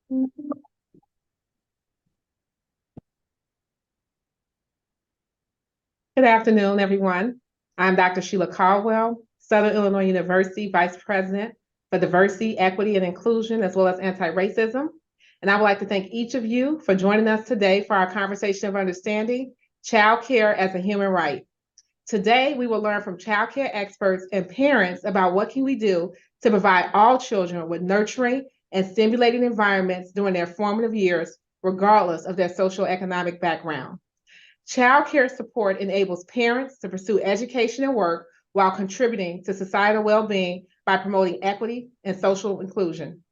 Good afternoon, everyone. I'm Dr. Sheila Caldwell, Southern Illinois University Vice President for Diversity, Equity, and Inclusion, as well as Anti-Racism. And I would like to thank each of you for joining us today for our conversation of understanding child care as a human right. Today, we will learn from child care experts and parents about what can we do to provide all children with nurturing and stimulating environments during their formative years, regardless of their social economic background. Child care support enables parents to pursue education and work while contributing to societal well-being by promoting equity and social inclusion.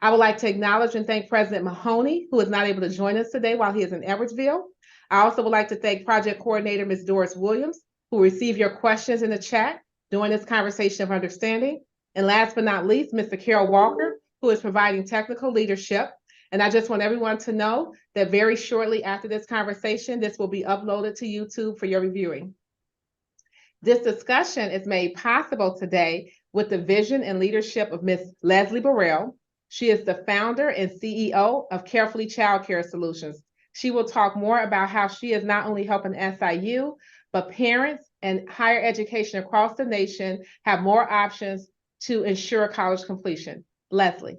I would like to acknowledge and thank President Mahoney, who is not able to join us today while he is in Edwardsville. I also would like to thank Project Coordinator Ms. Doris Williams, who will receive your questions in the chat during this conversation of understanding. And last but not least, Mr. Carol Walker, who is providing technical leadership. And I just want everyone to know that very shortly after this conversation, this will be uploaded to YouTube for your reviewing. This discussion is made possible today with the vision and leadership of Ms. Leslie Burrell. She is the founder and CEO of Carefully Child Care Solutions. She will talk more about how she is not only helping SIU, but parents and higher education across the nation have more options to ensure college completion. Leslie.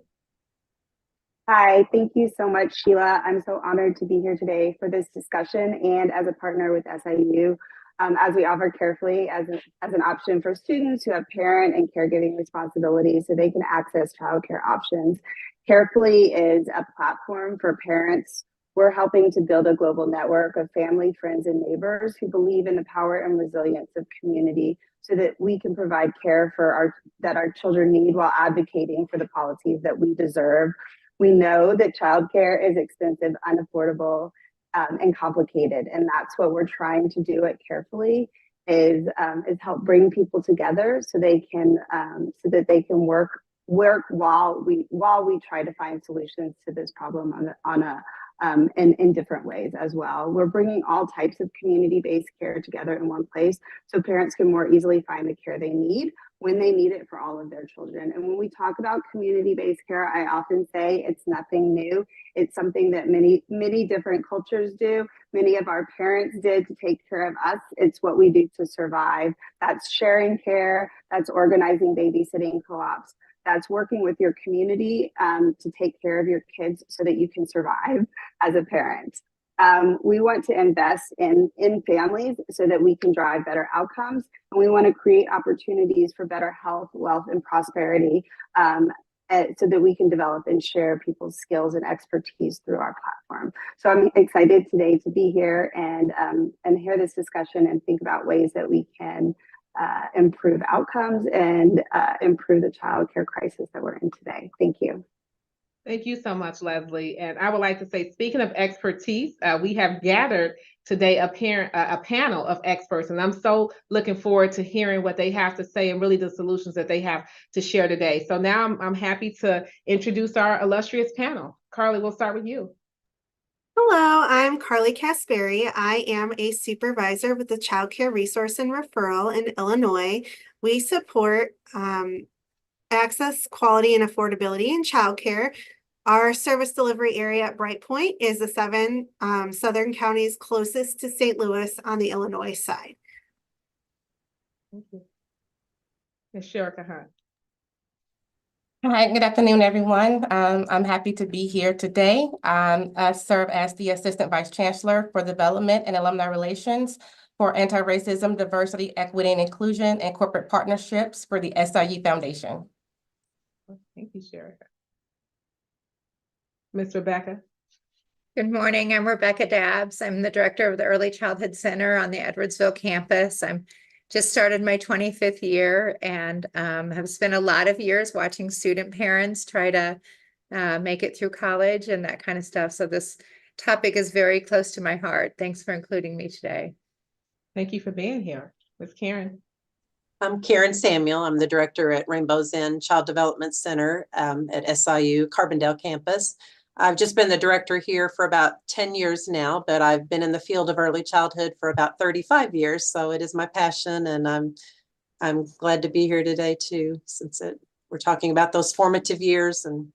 Hi, thank you so much, Sheila. I'm so honored to be here today for this discussion and as a partner with SIU, as we offer Carefully as an option for students who have parent and caregiving responsibilities so they can access childcare options. Carefully is a platform for parents. We're helping to build a global network of family, friends, and neighbors who believe in the power and resilience of community so that we can provide care for that our children need while advocating for the policies that we deserve. We know that childcare is expensive, unaffordable, and complicated, and that's what we're trying to do at Carefully is help bring people together so they can work while we try to find solutions to this problem in different ways as well. We're bringing all types of community-based care together in one place so parents can more easily find the care they need when they need it for all of their children. And when we talk about community-based care, I often say it's nothing new. It's something that many different cultures do. Many of our parents did to take care of us. It's what we do to survive. That's sharing care, that's organizing babysitting co-ops. That's working with your community to take care of your kids so that you can survive as a parent. We want to invest in families so that we can drive better outcomes. And we want to create opportunities for better health, wealth, and prosperity so that we can develop and share people's skills and expertise through our platform. So I'm excited today to be here and hear this discussion and think about ways that we can improve outcomes and improve the child care crisis that we're in today. Thank you. Thank you so much, Leslie. And I would like to say, speaking of expertise, we have gathered today a panel of experts, and I'm so looking forward to hearing what they have to say and really the solutions that they have to share today. So now I'm happy to introduce our illustrious panel. Carly, we'll start with you. Hello, I'm Carly Casperi. I am a supervisor with the Child Care Resource and Referral in Illinois. We support access, quality, and affordability in childcare. Our service delivery area at Bright Point is the 7 southern counties closest to St. Louis on the Illinois side. Thank you. Ms. Sherika Hunt. Hi, good afternoon, everyone. I'm happy to be here today. I serve as the Assistant Vice Chancellor for Development and Alumni Relations for Anti-Racism, Diversity, Equity, and Inclusion and Corporate Partnerships for the SIU Foundation. Thank you, Sherika. Ms. Rebecca. Good morning, I'm Rebecca Dabbs. I'm the Director of the Early Childhood Center on the Edwardsville campus. I'm just started my 25th year and have spent a lot of years watching student parents try to make it through college and that kind of stuff. So this topic is very close to my heart. Thanks for including me today. Thank you for being here. Ms. Karen. I'm Karen Samuel. I'm the director at Rainbow's End Child Development Center at SIU Carbondale campus. I've just been the director here for about 10 years now, but I've been in the field of early childhood for about 35 years. So it is my passion, and I'm glad to be here today too, since we're talking about those formative years and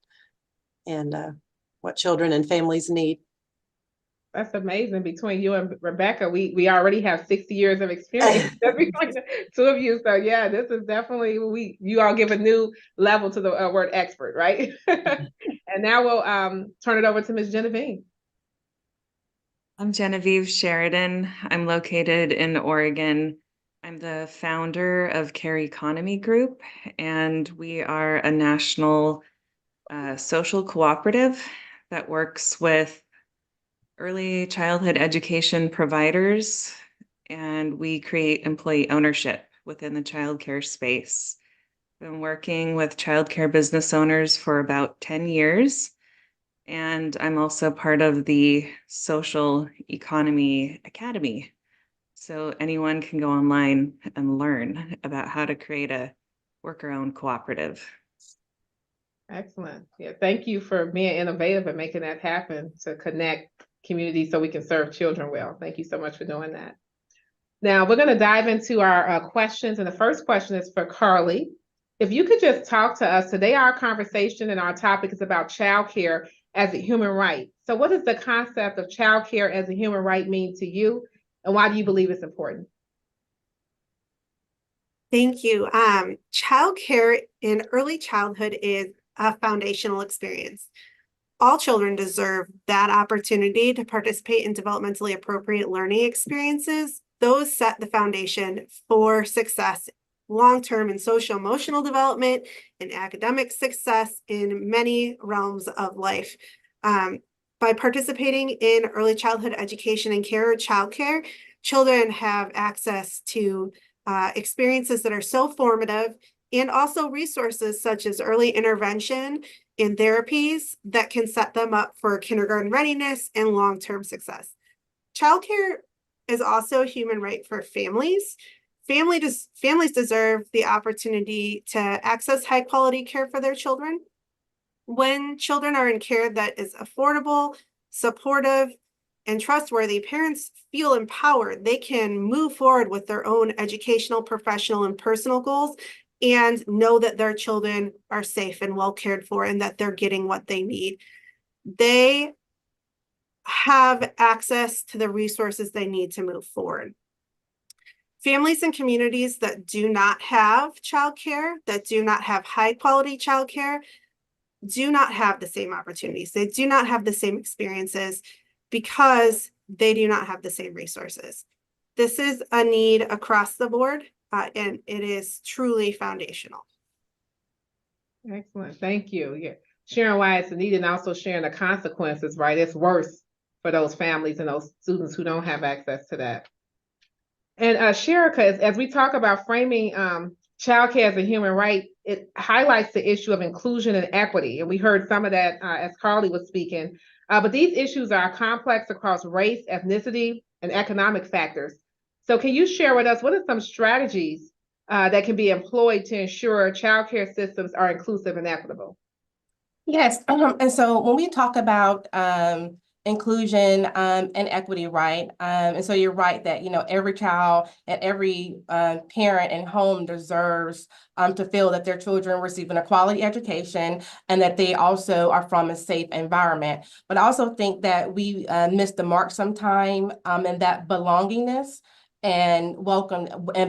what children and families need. That's amazing. Between you and Rebecca, we already have 60 years of experience between the two of you. So yeah, this is definitely you all give a new level to the word expert, right? And now we'll turn it over to Ms. Genevieve. I'm Genevieve Sheridan. I'm located in Oregon. I'm the founder of Care Economy Group, and we are a national social cooperative that works with early childhood education providers, and we create employee ownership within the childcare space. Been working with childcare business owners for about 10 years. And I'm also part of the Social Economy Academy. So anyone can go online and learn about how to create a worker-owned cooperative. Excellent. Yeah, thank you for being innovative and making that happen to connect communities so we can serve children well. Thank you so much for doing that. Now we're going to dive into our questions, and the first question is for Carly. If you could just talk to us today, our conversation and our topic is about childcare as a human right. So what does the concept of childcare as a human right mean to you, and why do you believe it's important? Thank you. Childcare in early childhood is a foundational experience. All children deserve that opportunity to participate in developmentally appropriate learning experiences. Those set the foundation for success long-term in social emotional development and academic success in many realms of life. By participating in early childhood education and care or childcare, children have access to experiences that are so formative, and also resources such as early intervention and therapies that can set them up for kindergarten readiness and long-term success. Childcare is also a human right for families. Families deserve the opportunity to access high quality care for their children. When children are in care that is affordable, supportive, and trustworthy, parents feel empowered. They can move forward with their own educational, professional, and personal goals, and know that their children are safe and well cared for and that they're getting what they need. They have access to the resources they need to move forward. Families and communities that do not have childcare, that do not have high quality childcare, do not have the same opportunities. They do not have the same experiences because they do not have the same resources. This is a need across the board, and it is truly foundational. Excellent. Thank you. Yeah. Sharing why it's a need and also sharing the consequences, right? It's worse for those families and those students who don't have access to that. And Sherika, as we talk about framing childcare as a human right, it highlights the issue of inclusion and equity. And we heard some of that as Carly was speaking. But these issues are complex across race, ethnicity, and economic factors. So can you share with us what are some strategies that can be employed to ensure childcare systems are inclusive and equitable? Yes, and so when we talk about inclusion and equity, right? And so you're right that, you know, every child and every parent and home deserves to feel that their children receiving a quality education and that they also are from a safe environment. But I also think that we miss the mark sometime in that belongingness and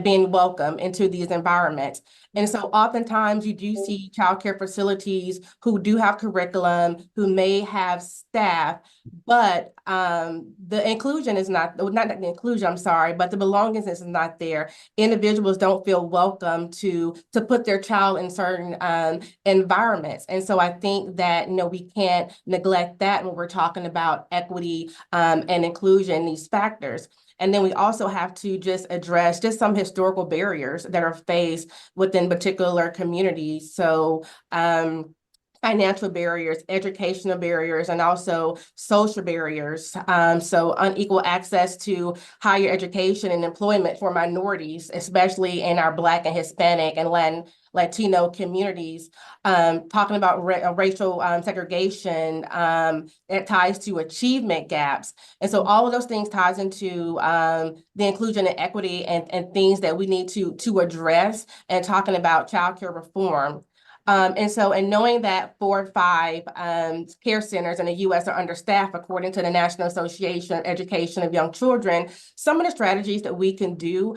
being welcome into these environments. And so oftentimes you do see childcare facilities who do have curriculum, who may have staff, but the inclusion is not the inclusion, I'm sorry, but the belongingness is not there. Individuals don't feel welcome to put their child in certain environments. And so I think that, you know, we can't neglect that when we're talking about equity and inclusion, these factors. And then we also have to just address just some historical barriers that are faced within particular communities. So financial barriers, educational barriers, and also social barriers. So unequal access to higher education and employment for minorities, especially in our Black and Hispanic and Latino communities, talking about racial segregation that ties to achievement gaps. And so all of those things ties into the inclusion and equity and things that we need to address, and talking about childcare reform. And knowing that 4 or 5 care centers in the US are understaffed, according to the National Association of Education of Young Children, some of the strategies that we can do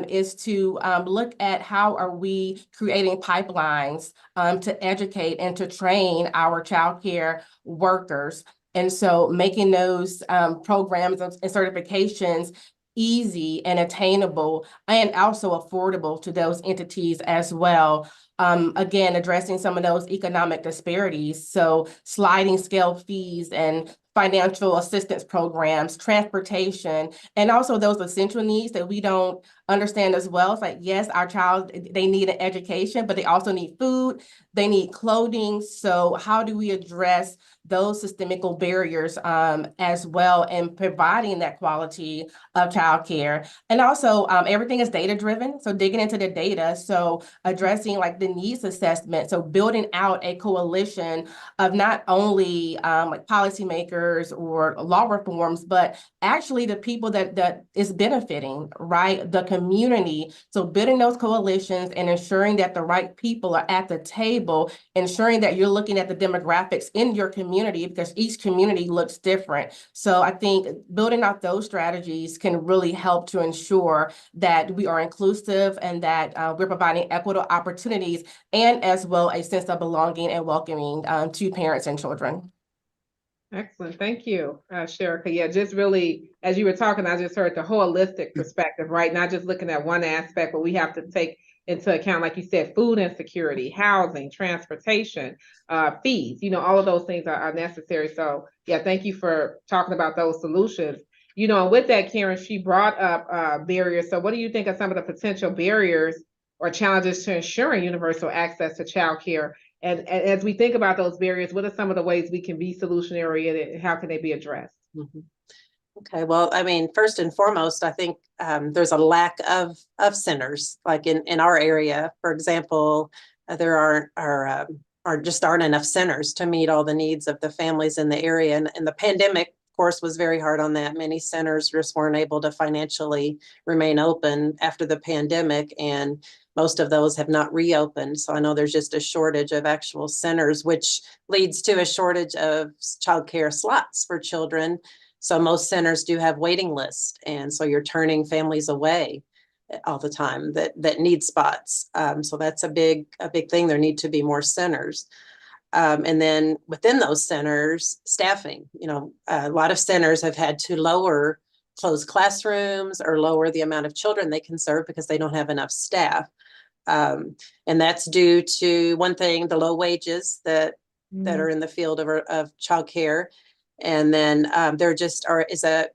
is to look at how are we creating pipelines to educate and to train our childcare workers. And so making those programs and certifications easy and attainable and also affordable to those entities as well. Again, addressing some of those economic disparities. So sliding scale fees and financial assistance programs, transportation, and also those essential needs that we don't understand as well. It's like, yes, our child, they need an education, but they also need food, they need clothing. So how do we address those systemical barriers as well in providing that quality of childcare? And also everything is data driven. So digging into the data. So addressing like the needs assessment. So building out a coalition of not only like policymakers or law reforms, but actually the people that is benefiting, right? The community. So building those coalitions and ensuring that the right people are at the table, ensuring that you're looking at the demographics in your community because each community looks different. So I think building out those strategies can really help to ensure that we are inclusive and that we're providing equitable opportunities and as well a sense of belonging and welcoming to parents and children. Excellent. Thank you, Sherika. Yeah, just really, as you were talking, I just heard the holistic perspective, right? Not just looking at one aspect, but we have to take into account, like you said, food insecurity, housing, transportation, fees, all of those things are necessary. So yeah, thank you for talking about those solutions. And with that, Karen, she brought up barriers. So what do you think are some of the potential barriers or challenges to ensuring universal access to childcare? And as we think about those barriers, what are some of the ways we can be solutionary and how can they be addressed? Mhm. Okay, well, I mean, first and foremost, I think there's a lack of centers, like in our area, for example, there aren't enough centers to meet all the needs of the families in the area. And the pandemic, of course, was very hard on that. Many centers just weren't able to financially remain open after the pandemic, and most of those have not reopened. So I know there's just a shortage of actual centers, which leads to a shortage of childcare slots for children. So most centers do have waiting lists, and so you're turning families away all the time that need spots. So that's a big thing. There need to be more centers. And then within those centers, staffing. A lot of centers have had to lower closed classrooms or lower the amount of children they can serve because they don't have enough staff. And that's due to one thing, the low wages that are in the field of childcare. And then there is a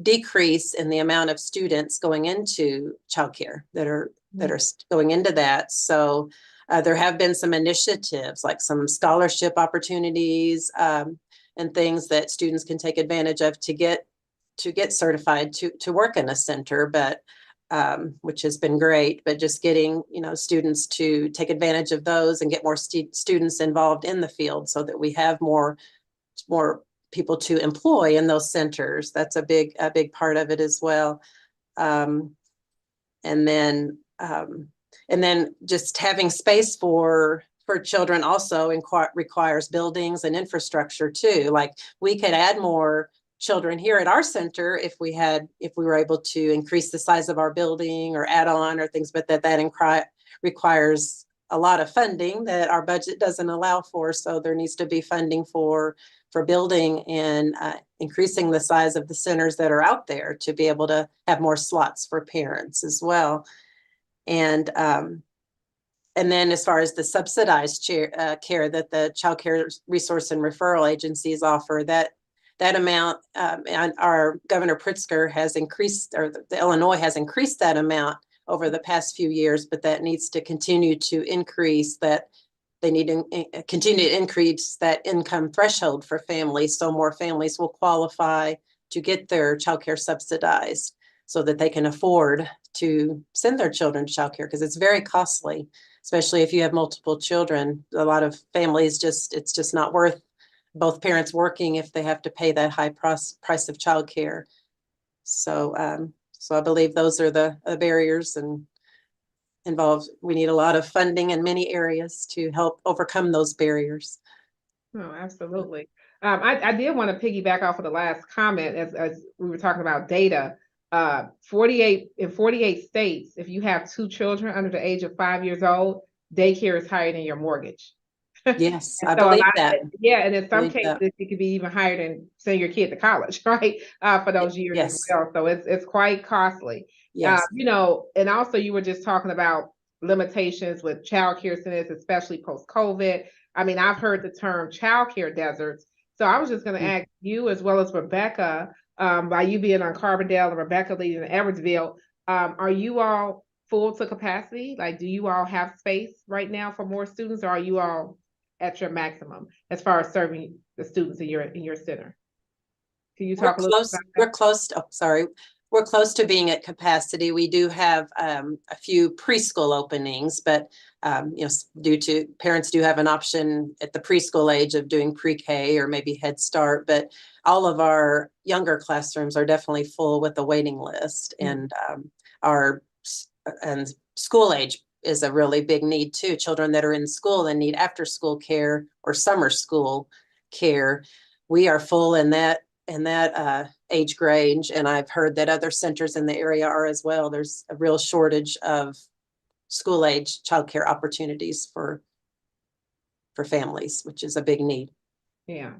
decrease in the amount of students going into childcare that are going into that. So there have been some initiatives like some scholarship opportunities and things that students can take advantage of to get certified to work in a center, but which has been great. But just getting students to take advantage of those and get more students involved in the field so that we have more people to employ in those centers. That's a big part of it as well. And then just having space for children also requires buildings and infrastructure too. Like we could add more children here at our center if we were able to increase the size of our building or add on or things, but that requires a lot of funding that our budget doesn't allow for. So there needs to be funding for building and increasing the size of the centers that are out there to be able to have more slots for parents as well. And then as far as the subsidized care that the Child Care Resource and Referral agencies offer, that amount, and our Governor Pritzker has increased, or the Illinois has increased that amount over the past few years, but that needs to continue to increase. That they need to continue to increase that income threshold for families, so more families will qualify to get their childcare subsidized, so that they can afford to send their children to childcare, because it's very costly, especially if you have multiple children. A lot of families it's just not worth both parents working if they have to pay that high price of childcare. So I believe those are the barriers, and we need a lot of funding in many areas to help overcome those barriers. No, absolutely. I did want to piggyback off of the last comment as we were talking about data. 48 states, if you have 2 children under the age of 5 years old, daycare is higher than your mortgage. Yes, And I so a believe lot that. yeah, and in some Believe that. cases, it could be even higher than sending your kid to college, right? For those years as Yes. well. So it's quite costly. Yes. You know, and also you were just talking about limitations with childcare centers, especially post-COVID. I mean, I've heard the term childcare deserts. So I was just going to Mm. ask you as well as Rebecca, by you being on Carbondale and Rebecca leading in Edwardsville, are you all full to capacity? Like, do you all have space right now for more students, or are you all at your maximum as far as serving the students in your center? Can you talk a little bit about that? We're close, oh, sorry. We're close to being at capacity. We do have a few preschool openings, but you know, due to parents do have an option at the preschool age of doing pre-K or maybe Head Start, but all of our younger classrooms are definitely full with a waiting list. And and school age is a really big need too. Children that are in school and need after school care or summer school care. We are full in that age range, and I've heard that other centers in the area are as well. There's a real shortage of school age childcare opportunities for families, which is a big need. Yeah.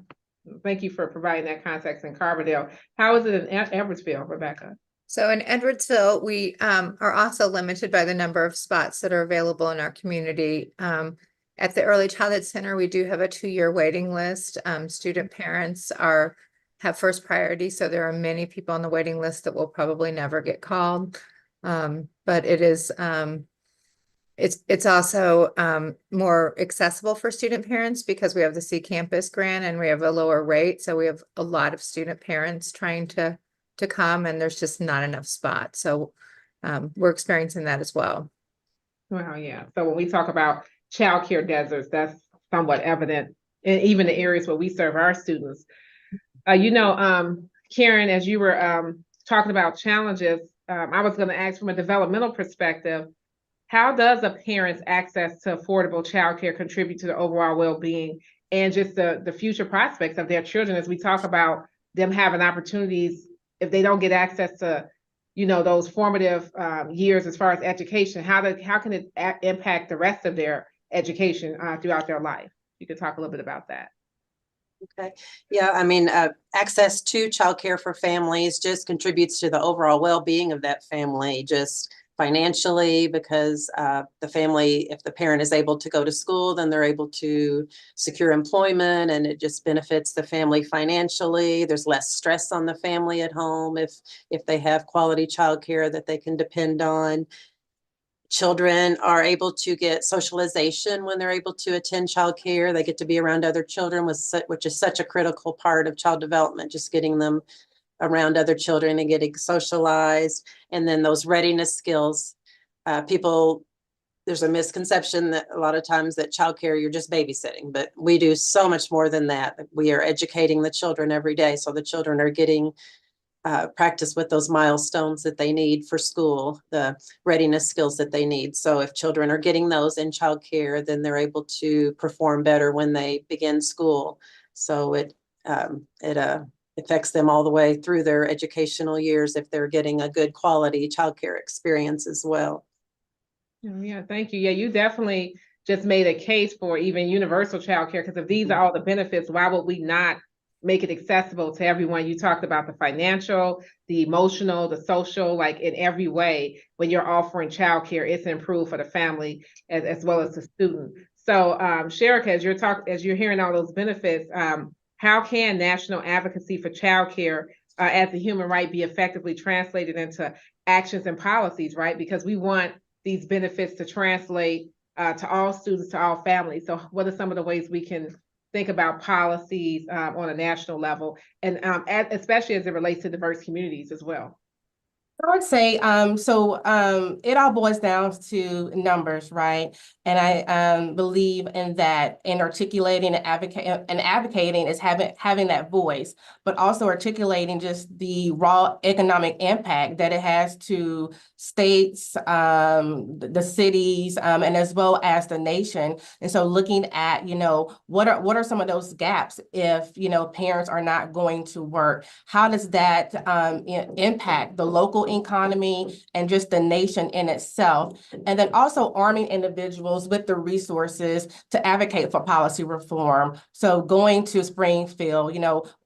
Thank you for providing that context in Carbondale. How is it in Edwardsville, Rebecca? So in Edwardsville, we are also limited by the number of spots that are available in our community. At the Early Childhood Center, we do have a 2-year waiting list. Student parents have first priority, so there are many people on the waiting list that will probably never get called. But it is it's also more accessible for student parents because we have the C Campus grant and we have a lower rate. So we have a lot of student parents trying to come, and there's just not enough spots. So we're experiencing that as well. Well, yeah. So when we talk about childcare deserts, that's somewhat evident in even the areas where we serve our students. You know, Karen, as you were talking about challenges, I was going to ask from a developmental perspective, how does a parent's access to affordable childcare contribute to the overall well-being and just the future prospects of their children as we talk about them having opportunities if they don't get access to, you know, those formative years as far as education? How can it impact the rest of their education throughout their life? You could talk a little bit about that. Okay. Yeah, I mean, access to childcare for families just contributes to the overall well-being of that family, just financially, because the family, if the parent is able to go to school, then they're able to secure employment, and it just benefits the family financially. There's less stress on the family at home if they have quality childcare that they can depend on. Children are able to get socialization when they're able to attend childcare. They get to be around other children, which is such a critical part of child development, just getting them around other children and getting socialized. And then those readiness skills. There's a misconception that a lot of times that childcare, you're just babysitting, but we do so much more than that. We are educating the children every day. So the children are getting practice with those milestones that they need for school, the readiness skills that they need. So if children are getting those in childcare, then they're able to perform better when they begin school. So it affects them all the way through their educational years if they're getting a good quality childcare experience as well. Yeah, thank you. Yeah, you definitely just made a case for even universal childcare, because if these are all the benefits, why would we not make it accessible to everyone? You talked about the financial, the emotional, the social, like in every way, when you're offering childcare, it's improved for the family as well as the student. So Sherika, as you're hearing all those benefits, how can national advocacy for childcare as a human right be effectively translated into actions and policies, right? Because we want these benefits to translate to all students, to all families. So what are some of the ways we can think about policies on a national level, and especially as it relates to diverse communities as well? I would say, it all boils down to numbers, right? And I believe in that, in articulating and advocating is having that voice, but also articulating just the raw economic impact that it has to states, the cities, and as well as the nation. And so looking at, what are some of those gaps if, parents are not going to work? How does that impact the local economy and just the nation in itself? And then also arming individuals with the resources to advocate for policy reform. So going to Springfield,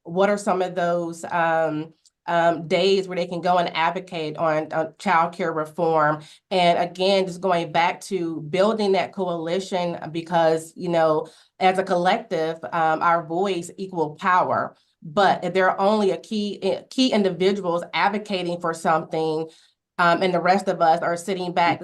what are some of those days where they can go and advocate on childcare reform? And again, just going back to building that coalition, because, as a collective, our voice equal power. But if there are only key individuals advocating for something, and the rest of us are sitting back,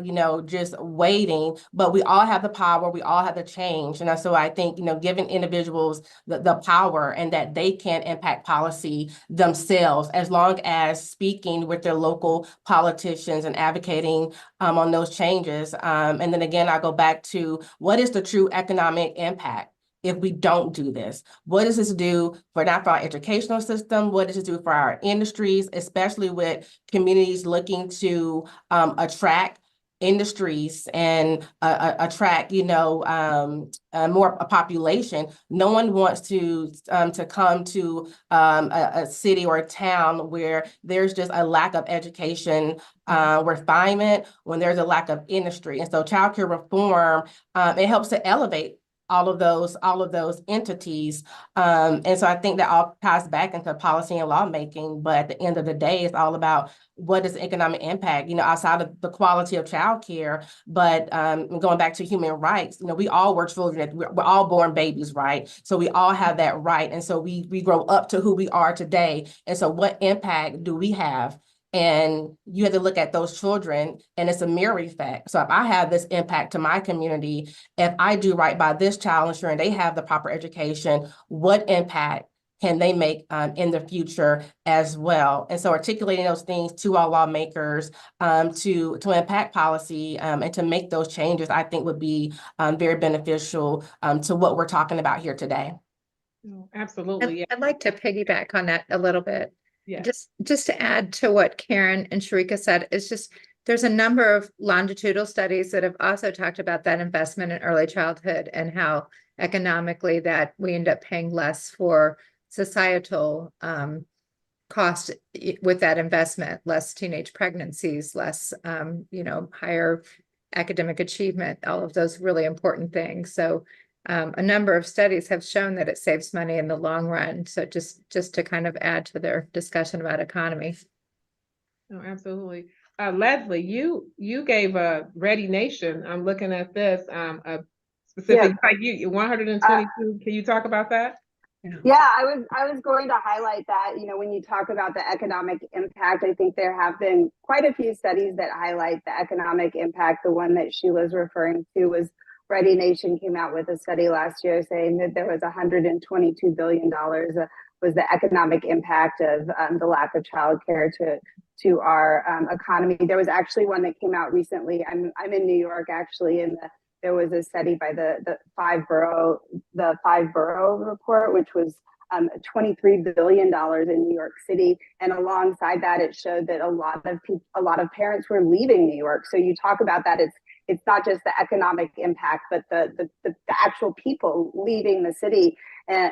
just waiting, but we all have the power, we all have the change. And so I think, giving individuals the power and that they can impact policy themselves, as long as speaking with their local politicians and advocating on those changes. And then again, I go back to what is the true economic impact if we don't do this? What does this do for not for our educational system? What does this do for our industries, especially with communities looking to attract industries and attract, more a population? No one wants to come to a city or a town where there's just a lack of education, refinement, when there's a lack of industry. And so childcare reform, it helps to elevate all of those entities. And so I think that all ties back into policy and lawmaking, but at the end of the day, it's all about what is the economic impact, outside of the quality of childcare, but going back to human rights, we all were children, we're all born babies, right? So we all have that right. And so we grow up to who we are today. And so what impact do we have? And you have to look at those children, and it's a mirror effect. So if I have this impact to my community, if I do right by this child, ensuring they have the proper education, what impact can they make in the future as well? And so articulating those things to our lawmakers to impact policy and to make those changes, I think would be very beneficial to what we're talking about here today. Absolutely. I'd like to piggyback on that a little bit. Yeah. Just to add to what Karen and Sharika said, it's just there's a number of longitudinal studies that have also talked about that investment in early childhood and how economically that we end up paying less for societal cost with that investment, less teenage pregnancies, less higher academic achievement, all of those really important things. So a number of studies have shown that it saves money in the long run. So just to kind of add to their discussion about economy. No, absolutely. Leslie, you gave a Ready Nation. I'm looking at this, a specific, like you 122. Can you talk about that? Yeah, I was going to highlight that, when you talk about the economic impact, I think there have been quite a few studies that highlight the economic impact. The one that Sheila's referring to was Ready Nation came out with a study last year saying that there was $122 billion was the economic impact of the lack of childcare to our economy. There was actually one that came out recently. I'm in New York actually, and there was a study by the five borough report, which was $23 billion in New York City. And alongside that, it showed that a lot of parents were leaving New York. So you talk about that, it's not just the economic impact, but the actual people leaving the city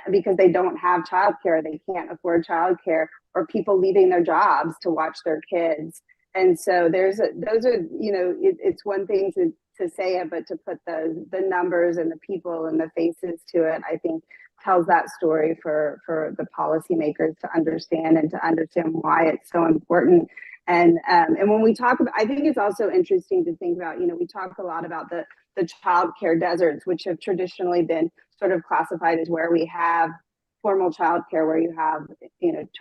because they don't have childcare, they can't afford childcare, or people leaving their jobs to watch their kids. And so it's one thing to say it, but to put the numbers and the people and the faces to it, I think tells that story for the policymakers to understand why it's so important. And when we talk about, I think it's also interesting to think about, we talk a lot about the childcare deserts, which have traditionally been sort of classified as where we have formal childcare, where you have,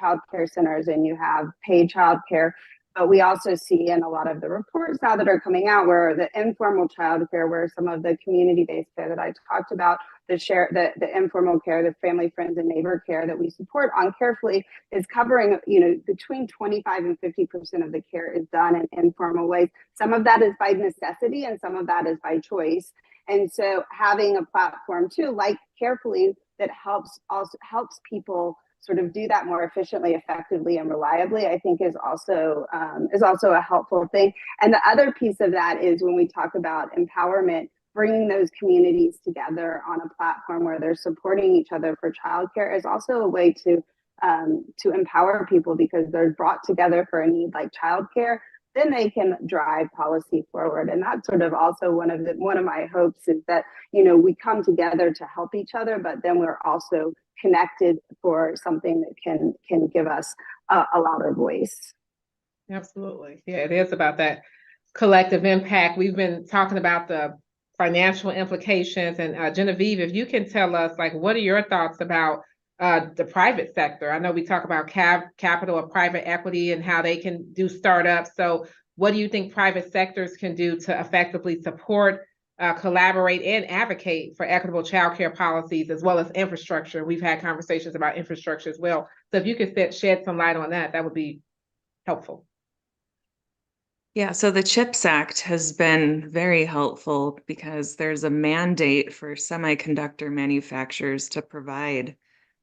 childcare centers and you have paid childcare. But we also see in a lot of the reports now that are coming out where the informal childcare, where some of the community-based care that I talked about, the informal care, the family, friends, and neighbor care that we support on Carefully is covering, between 25 and 50% of the care is done in informal ways. Some of that is by necessity and some of that is by choice. And so having a platform too, like Carefully, that helps people sort of do that more efficiently, effectively, and reliably, I think is also a helpful thing. And the other piece of that is when we talk about empowerment, bringing those communities together on a platform where they're supporting each other for childcare is also a way to empower people, because they're brought together for a need like childcare. Then they can drive policy forward, and that's sort of also one of my hopes is that we come together to help each other, but then we're also connected for something that can give us a louder voice. Absolutely. Yeah, it is about that collective impact. We've been talking about the financial implications, and Genevieve, if you can tell us, like, what are your thoughts about the private sector? I know we talk about capital or private equity and how they can do startups. So what do you think private sectors can do to effectively support, collaborate, and advocate for equitable childcare policies as well as infrastructure? We've had conversations about infrastructure as well. So if you could shed some light on that, that would be helpful. Yeah, so the CHIPS Act has been very helpful because there's a mandate for semiconductor manufacturers to provide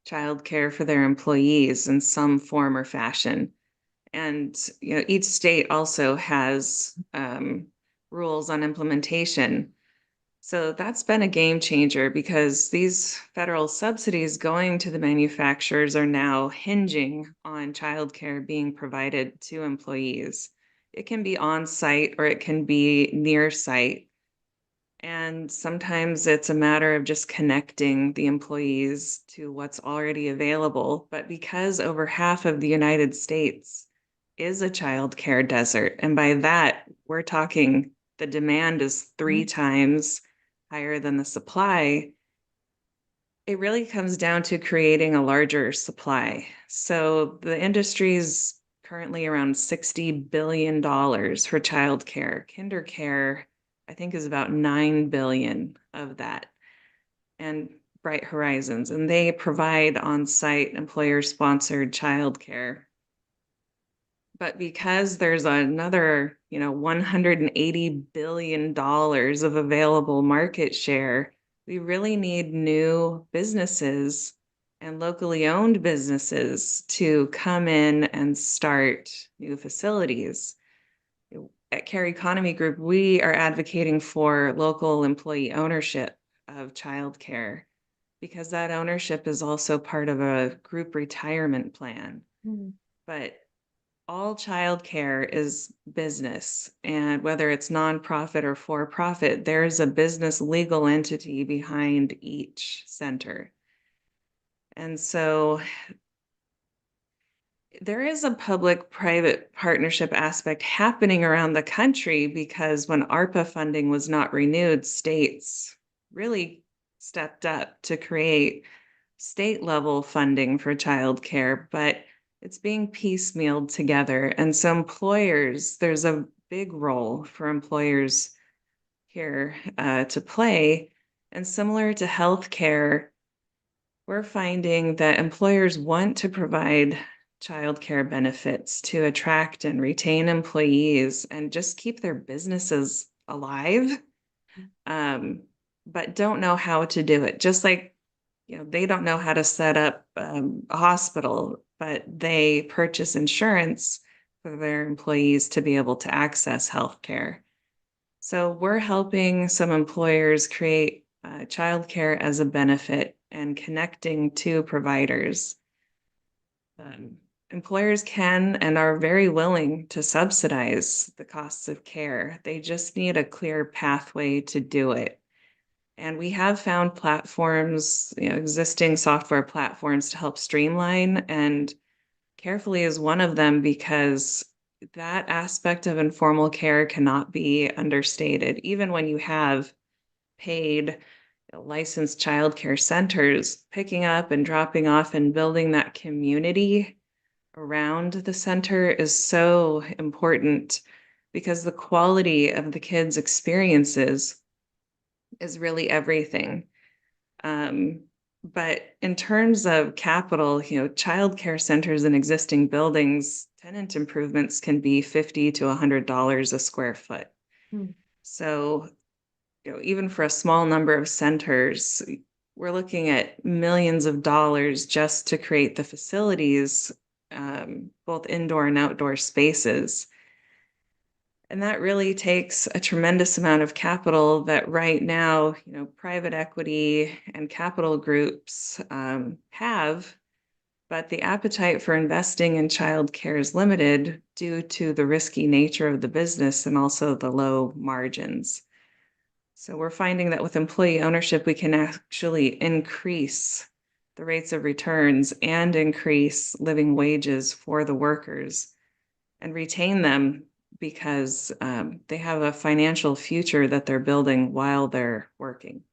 childcare for their employees in some form or fashion. And each state also has rules on implementation. So that's been a game changer, because these federal subsidies going to the manufacturers are now hinging on childcare being provided to employees. It can be on site or it can be near site. And sometimes it's a matter of just connecting the employees to what's already available. But because over half of the United States is a childcare desert, and by that, we're talking the demand is 3 times higher than the supply, it really comes down to creating a larger supply. So the industry's currently around $60 billion for childcare. Kinder care, I think, is about $9 billion of that. And Bright Horizons, and they provide on-site employer-sponsored childcare. But because there's another, $180 billion of available market share, we really need new businesses and locally owned businesses to come in and start new facilities. At Care Economy Group, we are advocating for local employee ownership of childcare, because that ownership is also part of a group retirement plan. But all childcare is business, and whether it's nonprofit or for-profit, there's a business legal entity behind each center. And so there is a public-private partnership aspect happening around the country, because when ARPA funding was not renewed, states really stepped up to create state-level funding for childcare, but it's being piecemealed together. And so employers, there's a big role for employers here to play. And similar to healthcare, we're finding that employers want to provide childcare benefits to attract and retain employees and just keep their businesses alive, but don't know how to do it. Just like, they don't know how to set up a hospital, but they purchase insurance for their employees to be able to access healthcare. So we're helping some employers create childcare as a benefit and connecting to providers. Employers can and are very willing to subsidize the costs of care. They just need a clear pathway to do it. And we have found platforms, existing software platforms to help streamline, and Carefully is one of them, because that aspect of informal care cannot be understated. Even when you have paid licensed childcare centers, picking up and dropping off and building that community around the center is so important, because the quality of the kids' experiences is really everything. But in terms of capital, childcare centers in existing buildings, tenant improvements can be $50 to $100 a square foot. So, even for a small number of centers, we're looking at millions of dollars just to create the facilities, both indoor and outdoor spaces. And that really takes a tremendous amount of capital that right now, private equity and capital groups have, but the appetite for investing in childcare is limited due to the risky nature of the business and also the low margins. So we're finding that with employee ownership, we can actually increase the rates of returns and increase living wages for the workers and retain them because they have a financial future that they're building while they're working.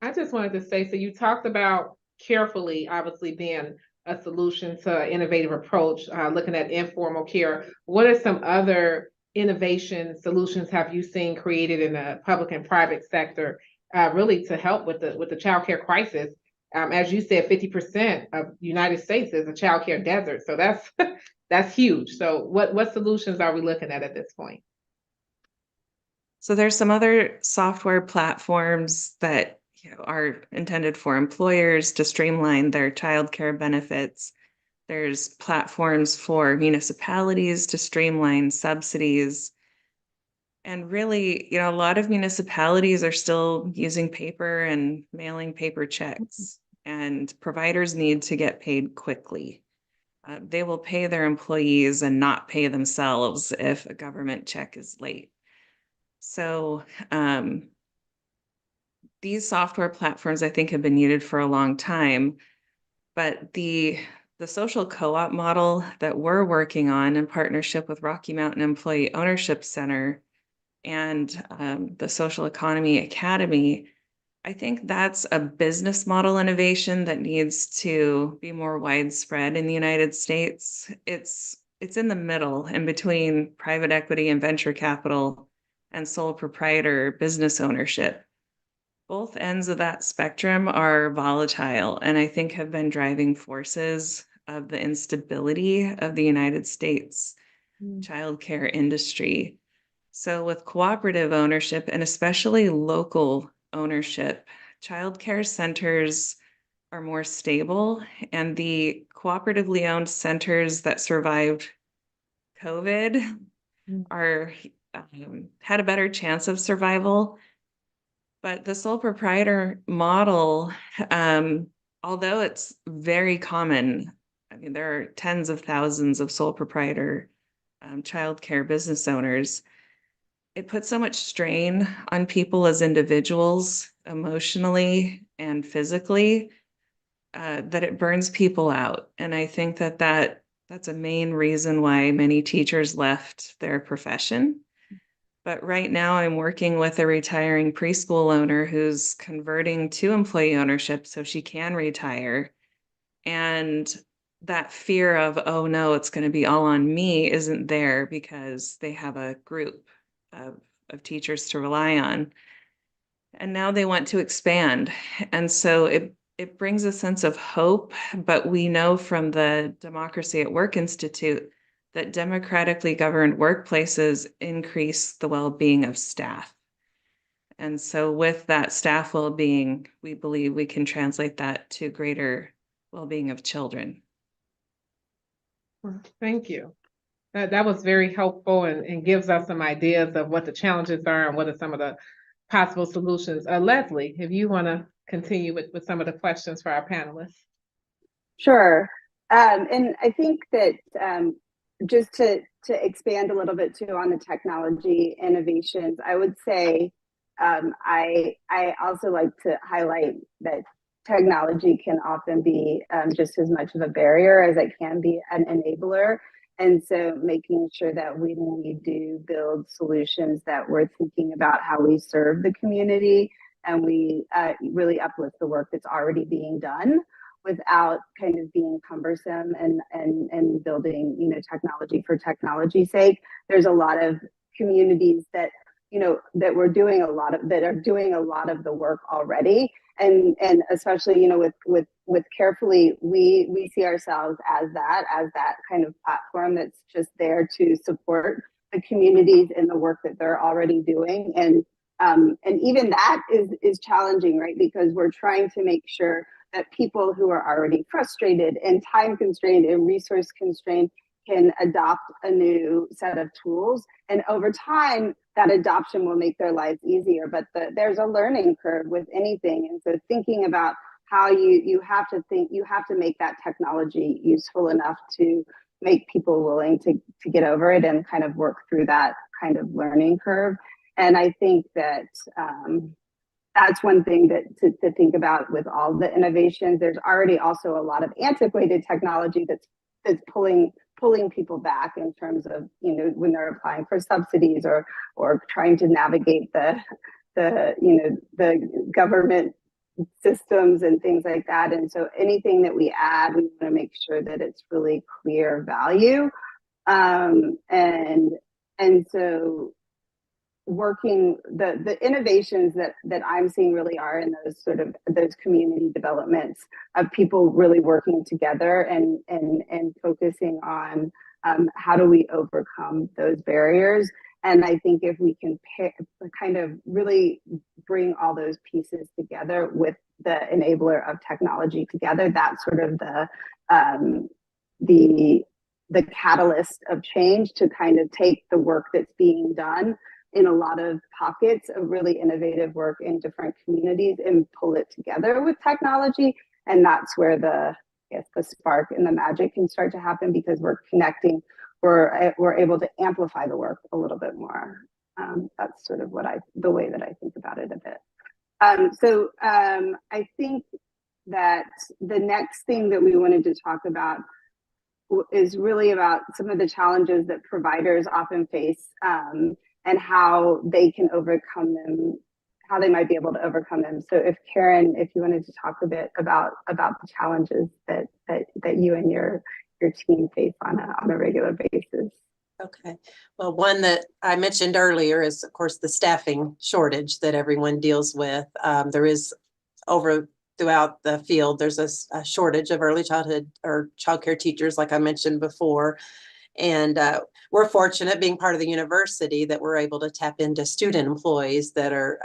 I just wanted to say, so you talked about carefully, obviously being a solution to an innovative approach, looking at informal care. What are some other innovation solutions have you seen created in the public and private sector, really to help with the childcare crisis? As you said, 50% of the United States is a childcare desert, so that's that's huge. So what solutions are we looking at this point? So there's some other software platforms that are intended for employers to streamline their childcare benefits. There's platforms for municipalities to streamline subsidies. And really, a lot of municipalities are still using paper and mailing paper checks, and providers need to get paid quickly. They will pay their employees and not pay themselves if a government check is late. So these software platforms, I think, have been needed for a long time, but the social co-op model that we're working on in partnership with Rocky Mountain Employee Ownership Center and the Social Economy Academy, I think that's a business model innovation that needs to be more widespread in the United States. It's in the middle, in between private equity and venture capital and sole proprietor business ownership. Both ends of that spectrum are volatile and I think have been driving forces of the instability of the United States childcare industry. So with cooperative ownership and especially local ownership, childcare centers are more stable, and the cooperatively owned centers that survived COVID are had a better chance of survival. But the sole proprietor model, although it's very common, I mean, there are tens of thousands of sole proprietor childcare business owners. It puts so much strain on people as individuals, emotionally and physically, that it burns people out. And I think that's a main reason why many teachers left their profession. But right now I'm working with a retiring preschool owner who's converting to employee ownership so she can retire. And that fear of, oh no, it's going to be all on me isn't there because they have a group of teachers to rely on. And now they want to expand. And so it brings a sense of hope, but we know from the Democracy at Work Institute that democratically governed workplaces increase the well-being of staff. And so with that staff well-being, we believe we can translate that to greater well-being of children. Thank you. That was very helpful and gives us some ideas of what the challenges are and what are some of the possible solutions. Leslie, if you want to continue with some of the questions for our panelists. Sure. And I think that just to expand a little bit too on the technology innovations, I would say I also like to highlight that technology can often be just as much of a barrier as it can be an enabler. And so making sure that when we do build solutions that we're thinking about how we serve the community and we really uplift the work that's already being done without kind of being cumbersome and building, technology for technology's sake. There's a lot of communities that, that are doing a lot of the work already. And especially, with Carefully, we see ourselves as that kind of platform that's just there to support the communities in the work that they're already doing. And And even that is challenging, right? Because we're trying to make sure that people who are already frustrated and time constrained and resource constrained can adopt a new set of tools. And over time, that adoption will make their lives easier. But there's a learning curve with anything. And so thinking about how you have to make that technology useful enough to make people willing to get over it and kind of work through that kind of learning curve. And I think that that's one thing that to think about with all the innovations. There's already also a lot of antiquated technology that's pulling people back in terms of, you know, when they're applying for subsidies or trying to navigate the government systems and things like that. And so anything that we add, we want to make sure that it's really clear value. And so working the innovations that I'm seeing really are in those community developments of people really working together and focusing on how do we overcome those barriers. And I think if we can kind of really bring all those pieces together with the enabler of technology together, that's sort of the catalyst of change to kind of take the work that's being done in a lot of pockets of really innovative work in different communities and pull it together with technology. And that's where the spark and the magic can start to happen, because we're connecting, we're able to amplify the work a little bit more. That's sort of the way that I think about it a bit. So I think that the next thing that we wanted to talk about is really about some of the challenges that providers often face, and how they can overcome them, how they might be able to overcome them. So if Karen, if you wanted to talk a bit about the challenges that you and your team face on a regular basis. Okay. Well, one that I mentioned earlier is, of course, the staffing shortage that everyone deals with. There is throughout the field, there's a shortage of early childhood or childcare teachers, like I mentioned before. And we're fortunate, being part of the university, that we're able to tap into student employees that are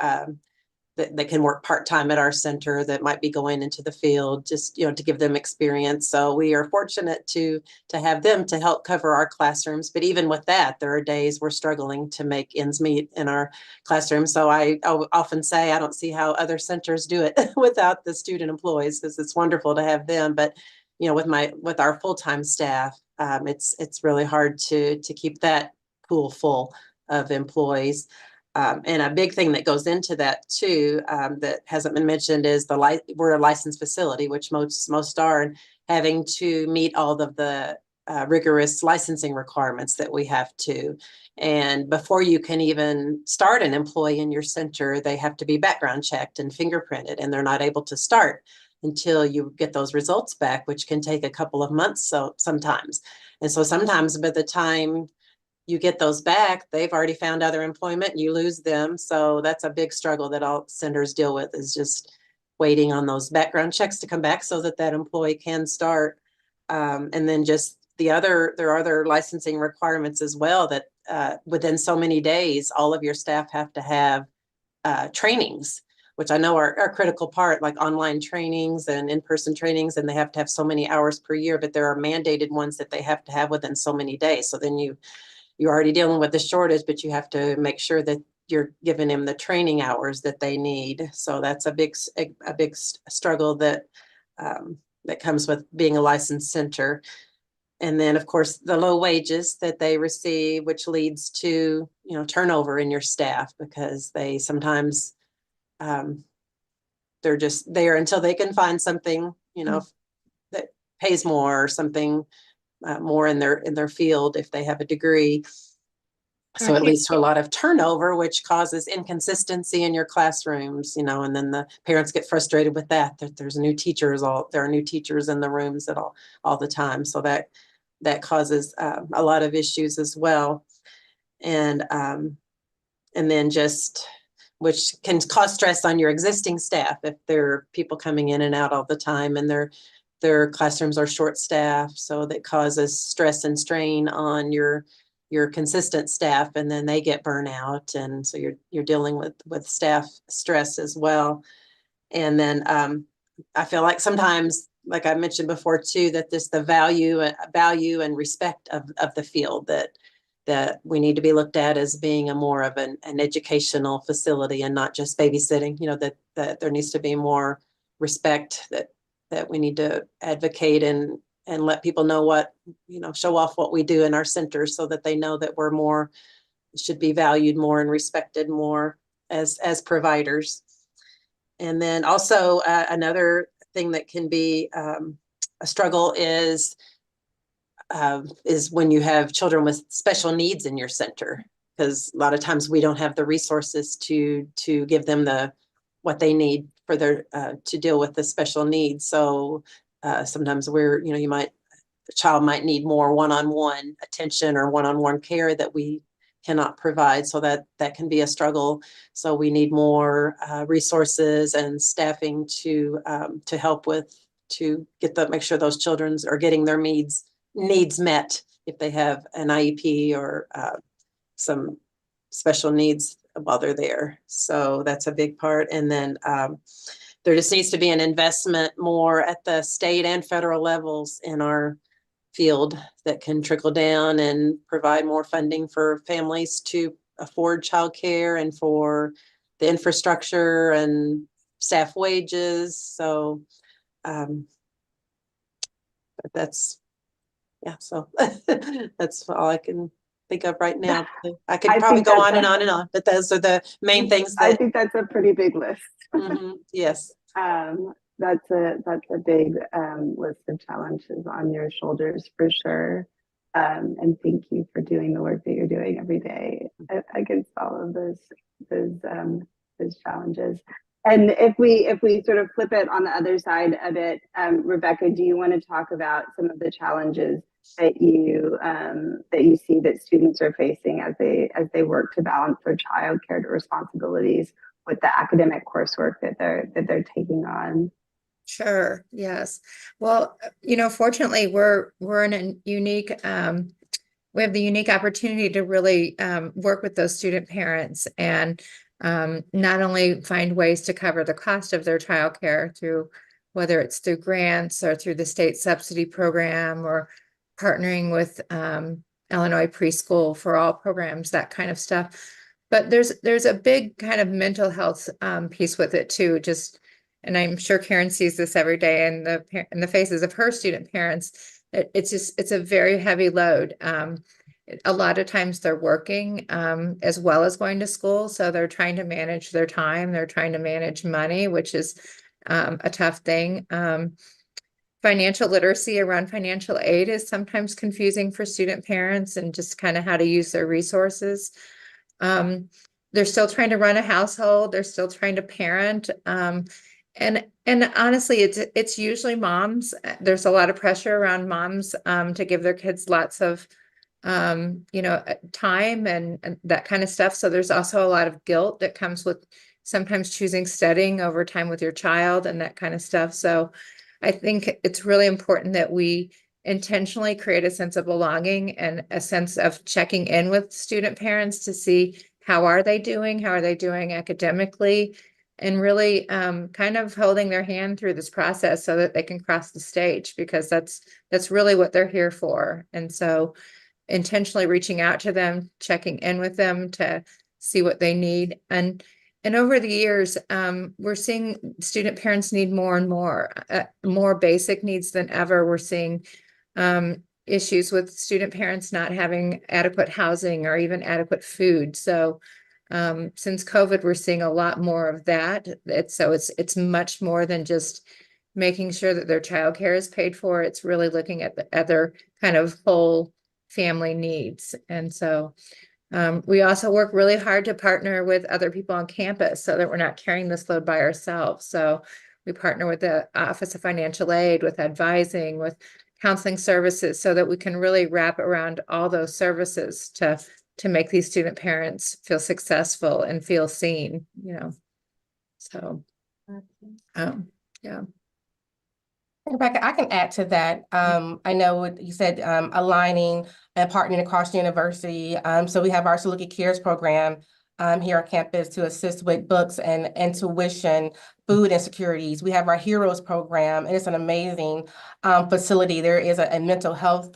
that can work part-time at our center, that might be going into the field, just, you know, to give them experience. So we are fortunate to have them to help cover our classrooms. But even with that, there are days we're struggling to make ends meet in our classroom. So I often say I don't see how other centers do it without the student employees, because it's wonderful to have them. But you know, with our full-time staff, it's really hard to keep that pool full of employees. And a big thing that goes into that too, that hasn't been mentioned, is we're a licensed facility, which most are, and having to meet all of the rigorous licensing requirements that we have to. And before you can even start an employee in your center, they have to be background checked and fingerprinted, and they're not able to start until you get those results back, which can take a couple of months. So sometimes by the time you get those back, they've already found other employment and you lose them. So that's a big struggle that all centers deal with, is just waiting on those background checks to come back so that employee can start. And then just there are other licensing requirements as well, that within so many days, all of your staff have to have trainings, which I know are a critical part, like online trainings and in-person trainings, and they have to have so many hours per year, but there are mandated ones that they have to have within so many days. So then you're already dealing with the shortage, but you have to make sure that you're giving them the training hours that they need. So that's a big struggle that comes with being a licensed center. And then, of course, the low wages that they receive, which leads to, you know, turnover in your staff, because they sometimes they're just there until they can find something, you know, that pays more, or something more in their field if they have a degree. So it leads to a lot of turnover, which causes inconsistency in your classrooms, you know, and then the parents get frustrated with that there's there are new teachers in the rooms all the time. So that causes a lot of issues as well. And then just, which can cause stress on your existing staff if there are people coming in and out all the time, and their classrooms are short staffed. So that causes stress and strain on your your consistent staff, and then they get burnout, and so you're dealing with staff stress as well. And then I feel like sometimes, like I mentioned before too, that this the value and respect of the field, that we need to be looked at as being a more of an educational facility and not just babysitting. You know, that there needs to be more respect, that we need to advocate and let people know what, you know, show off what we do in our centers, so that they know that we're more, should be valued more and respected more as providers. And then also another thing that can be a struggle is when you have children with special needs in your center, because a lot of times we don't have the resources to give them what they need for their to deal with the special needs. So sometimes the child might need more one-on-one attention or one-on-one care that we cannot provide. So that can be a struggle. So we need more resources and staffing to help make sure those children are getting their needs met if they have an IEP or some special needs while they're there. So that's a big part. And then there just needs to be an investment more at the state and federal levels in our field that can trickle down and provide more funding for families to afford childcare and for the infrastructure and staff wages. So that's all I can think of right now. I could probably go on and on, but those are the main things I think that's a pretty big list. Yes. That's a big list of challenges on your shoulders for sure. And thank you for doing the work that you're doing every day against all of those challenges. And if we sort of flip it on the other side of it, Rebecca, do you want to talk about some of the challenges that you see that students are facing as they work to balance their childcare responsibilities with the academic coursework that they're taking on? Sure. Yes. Well, fortunately, we're in a unique, we have the unique opportunity to really work with those student parents and not only find ways to cover the cost of their childcare through, whether it's through grants or through the state subsidy program or partnering with Illinois Preschool for All programs, that kind of stuff. But there's a big kind of mental health piece with it too. And I'm sure Karen sees this every day in the faces of her student parents. It's a very heavy load. A lot of times they're working as well as going to school. So they're trying to manage their time. They're trying to manage money, which is a tough thing. Financial literacy around financial aid is sometimes confusing for student parents, and just kind of how to use their resources. They're still trying to run a household. They're still trying to parent. And honestly, it's usually moms. There's a lot of pressure around moms to give their kids lots of time and that kind of stuff. So there's also a lot of guilt that comes with sometimes choosing studying over time with your child and that kind of stuff. So I think it's really important that we intentionally create a sense of belonging and a sense of checking in with student parents to see how are they doing academically, and really kind of holding their hand through this process so that they can cross the stage, because that's really what they're here for. And so intentionally reaching out to them, checking in with them to see what they need. And over the years, we're seeing student parents need more and more basic needs than ever. We're seeing issues with student parents not having adequate housing or even adequate food. So since COVID, we're seeing a lot more of that. It's much more than just making sure that their childcare is paid for. It's really looking at the other kind of whole family needs. And so we also work really hard to partner with other people on campus so that we're not carrying this load by ourselves. So we partner with the Office of Financial Aid, with advising, with counseling services, so that we can really wrap around all those services to make these student parents feel successful and feel seen, So, yeah. If Rebecca, I can add to that. I know you said aligning and partnering across the university. So we have our So Look It Cares program here on campus to assist with books and tuition, food insecurities. We have our Heroes program, and it's an amazing facility. There is a mental health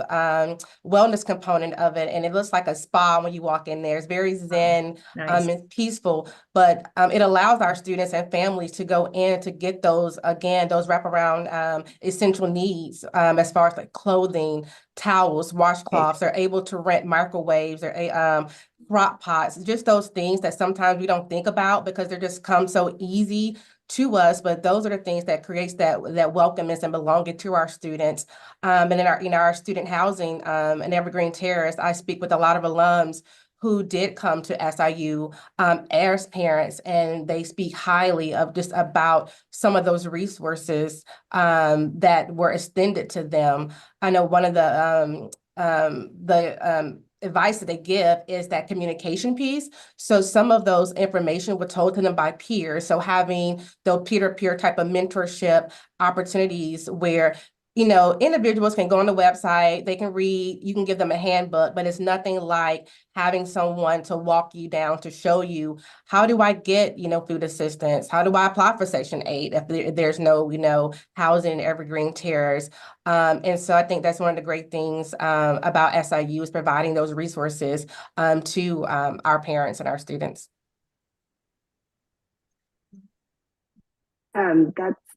wellness component of it, and it looks like a spa when you walk in there. It's very zen, Nice. and peaceful, but it allows our students and families to go in to get those, again, those wraparound essential needs as far as like clothing, towels, washcloths. They're able to rent microwaves or crock pots, just those things that sometimes we don't think about because they're just come so easy to us, but those are the things that creates that welcomeness and belonging to our students. And in our student housing in Evergreen Terrace, I speak with a lot of alums who did come to SIU as parents, and they speak highly of just about some of those resources that were extended to them. I know one of the advice that they give is that communication piece. So some of those information were told to them by peers. So having the peer-to-peer type of mentorship opportunities where individuals can go on the website, they can read, you can give them a handbook, but it's nothing like having someone to walk you down to show you, how do I get, food assistance? How do I apply for Section 8 if there's no, housing in Evergreen Terrace? And so I think that's one of the great things about SIU is providing those resources to our parents and our students.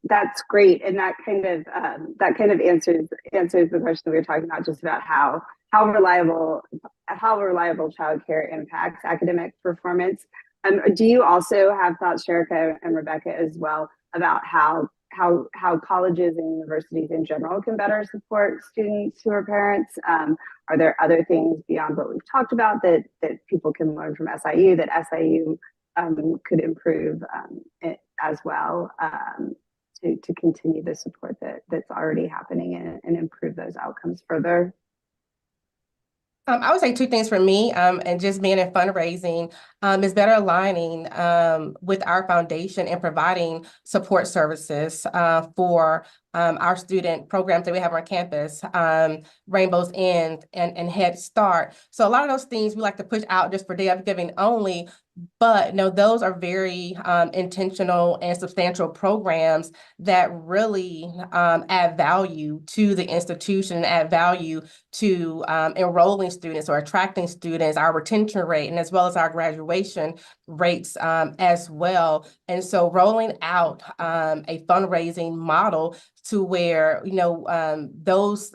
That's great, and that kind of answers the question that we were talking about, just about how reliable childcare impacts academic performance. Do you also have thoughts, Sherika and Rebecca, as well, about how colleges and universities in general can better support students who are parents? Are there other things beyond what we've talked about that people can learn from SIU, that SIU could improve as well, to continue the support that's already happening and improve those outcomes further? I would say two things for me, and just being in fundraising is better aligning with our foundation and providing support services for our student programs that we have on campus, Rainbow's End and Head Start. So a lot of those things we like to push out just for Day of Giving only, but no, those are very intentional and substantial programs that really add value to the institution, add value to enrolling students or attracting students, our retention rate, and as well as our graduation rates as well. And so rolling out a fundraising model to where, those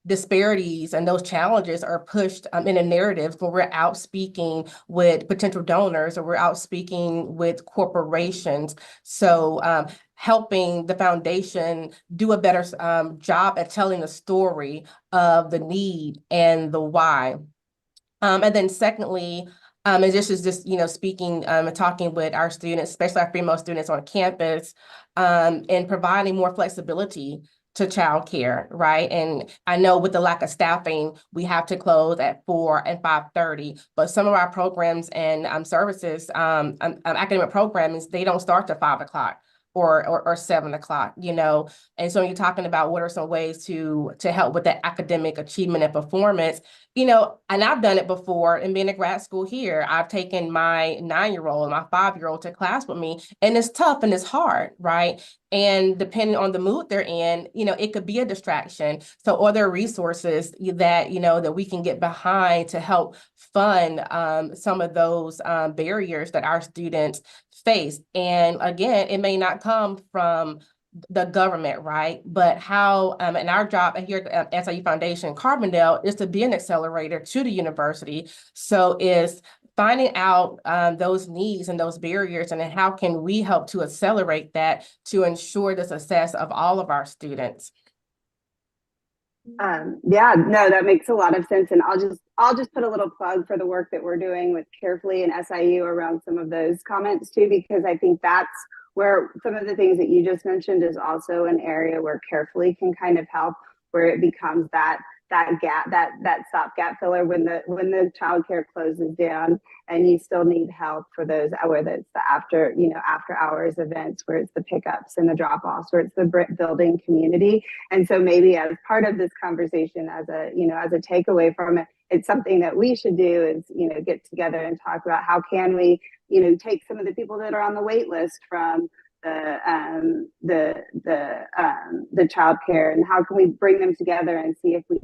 disparities and those challenges are pushed in a narrative when we're out speaking with potential donors or we're out speaking with corporations. So helping the foundation do a better job at telling the story of the need and the why. And then secondly, and this is just, speaking and talking with our students, especially our female students on campus, and providing more flexibility to childcare, right? And I know with the lack of staffing, we have to close at 4 and 5:30, but some of our programs and services, academic programs, they don't start till 5 o'clock. Or 7 o'clock, and so you're talking about what are some ways to help with that academic achievement and performance, and I've done it before in being in grad school here. I've taken my 9-year-old, my 5-year-old to class with me, and it's tough and it's hard, right? And depending on the mood they're in, it could be a distraction. So are there resources that, that we can get behind to help fund some of those barriers that our students face? And again, it may not come from the government, right? But how, and our job here at SIU Foundation Carbondale is to be an accelerator to the university. So is finding out those needs and those barriers, and then how can we help to accelerate that to ensure the success of all of our students? Yeah, no, that makes a lot of sense. And I'll just put a little plug for the work that we're doing with Carefully and SIU around some of those comments too, because I think that's where some of the things that you just mentioned is also an area where Carefully can kind of help, where it becomes that that gap, that stopgap filler when the childcare closes down and you still need help for those, whether it's the after hours events, where it's the pickups and the drop offs, where it's the building community. And so maybe as part of this conversation, as a takeaway from it, it's something that we should do is, get together and talk about how can we, take some of the people that are on the wait list from the childcare, and how can we bring them together and see if we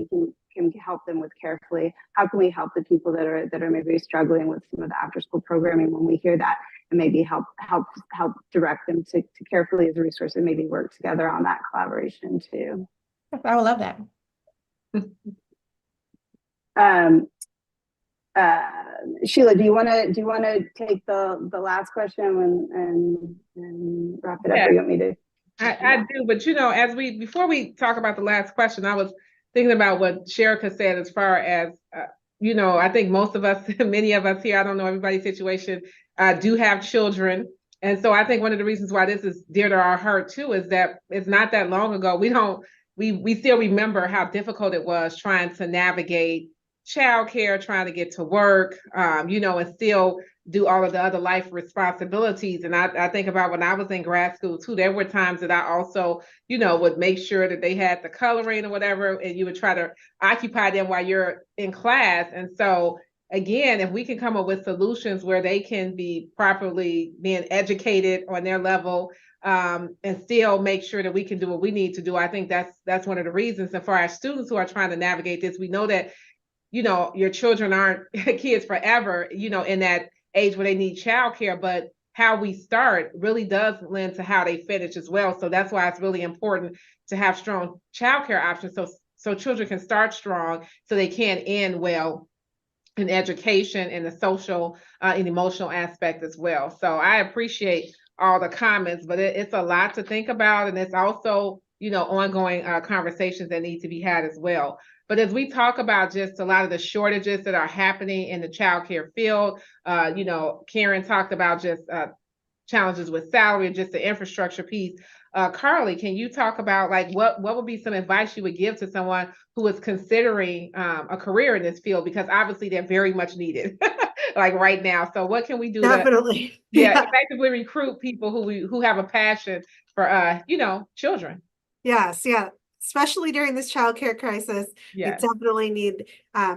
can help them with carefully. How can we help the people that are maybe struggling with some of the after school programming when we hear that, and maybe help direct them to carefully as a resource, and maybe work together on that collaboration too. I would love that. Sheila, do you want to take the last question and wrap it up? Yeah. Or you want me to? I do, but before we talk about the last question, I was thinking about what Sherika said as far as, I think most of us, many of us here, I don't know everybody's situation, do have children. And so I think one of the reasons why this is dear to our heart too is that it's not that long ago. We still remember how difficult it was trying to navigate childcare, trying to get to work, and still do all of the other life responsibilities. And I think about when I was in grad school too, there were times that I also, would make sure that they had the coloring or whatever, and you would try to occupy them while you're in class. And so again, if we can come up with solutions where they can be properly being educated on their level, and still make sure that we can do what we need to do, I think that's one of the reasons. And for our students who are trying to navigate this, we know that your children aren't kids forever, in that age where they need childcare, but how we start really does lend to how they finish as well. So that's why it's really important to have strong childcare options, so children can start strong, so they can end well in education and the social and emotional aspect as well. So I appreciate all the comments, but it's a lot to think about, and it's also ongoing conversations that need to be had as well. But as we talk about just a lot of the shortages that are happening in the childcare field, Karen talked about just challenges with salary and just the infrastructure piece. Carly, can you talk about what would be some advice you would give to someone who is considering a career in this field? Because obviously they're very much needed right now. So what can we do Definitely. to effectively recruit people who have a passion for children? Yes, yeah. Especially during this childcare crisis, Yes. you definitely need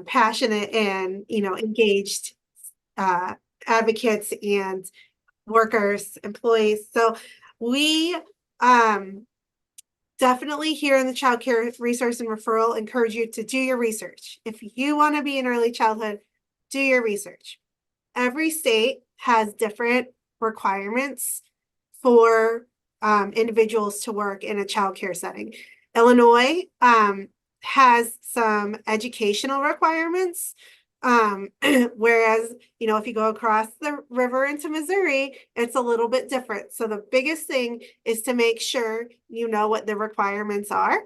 passionate and engaged advocates and workers, employees. So we definitely here in the Child Care Resource and Referral encourage you to do your research. If you want to be in early childhood, do your research. Every state has different requirements for individuals to work in a child care setting. Illinois has some educational requirements, whereas, if you go across the river into Missouri, it's a little bit different. So the biggest thing is to make sure you know what the requirements are.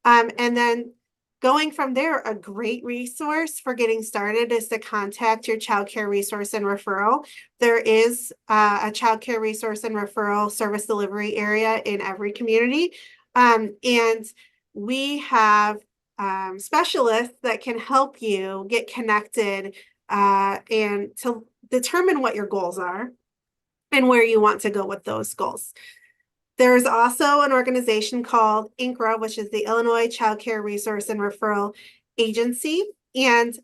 And then going from there, a great resource for getting started is to contact your Child Care Resource and Referral. There is a Child Care Resource and Referral service delivery area in every community. And we have specialists that can help you get connected and to determine what your goals are and where you want to go with those goals. There's also an organization called INCRA, which is the Illinois Child Care Resource and Referral Agency, and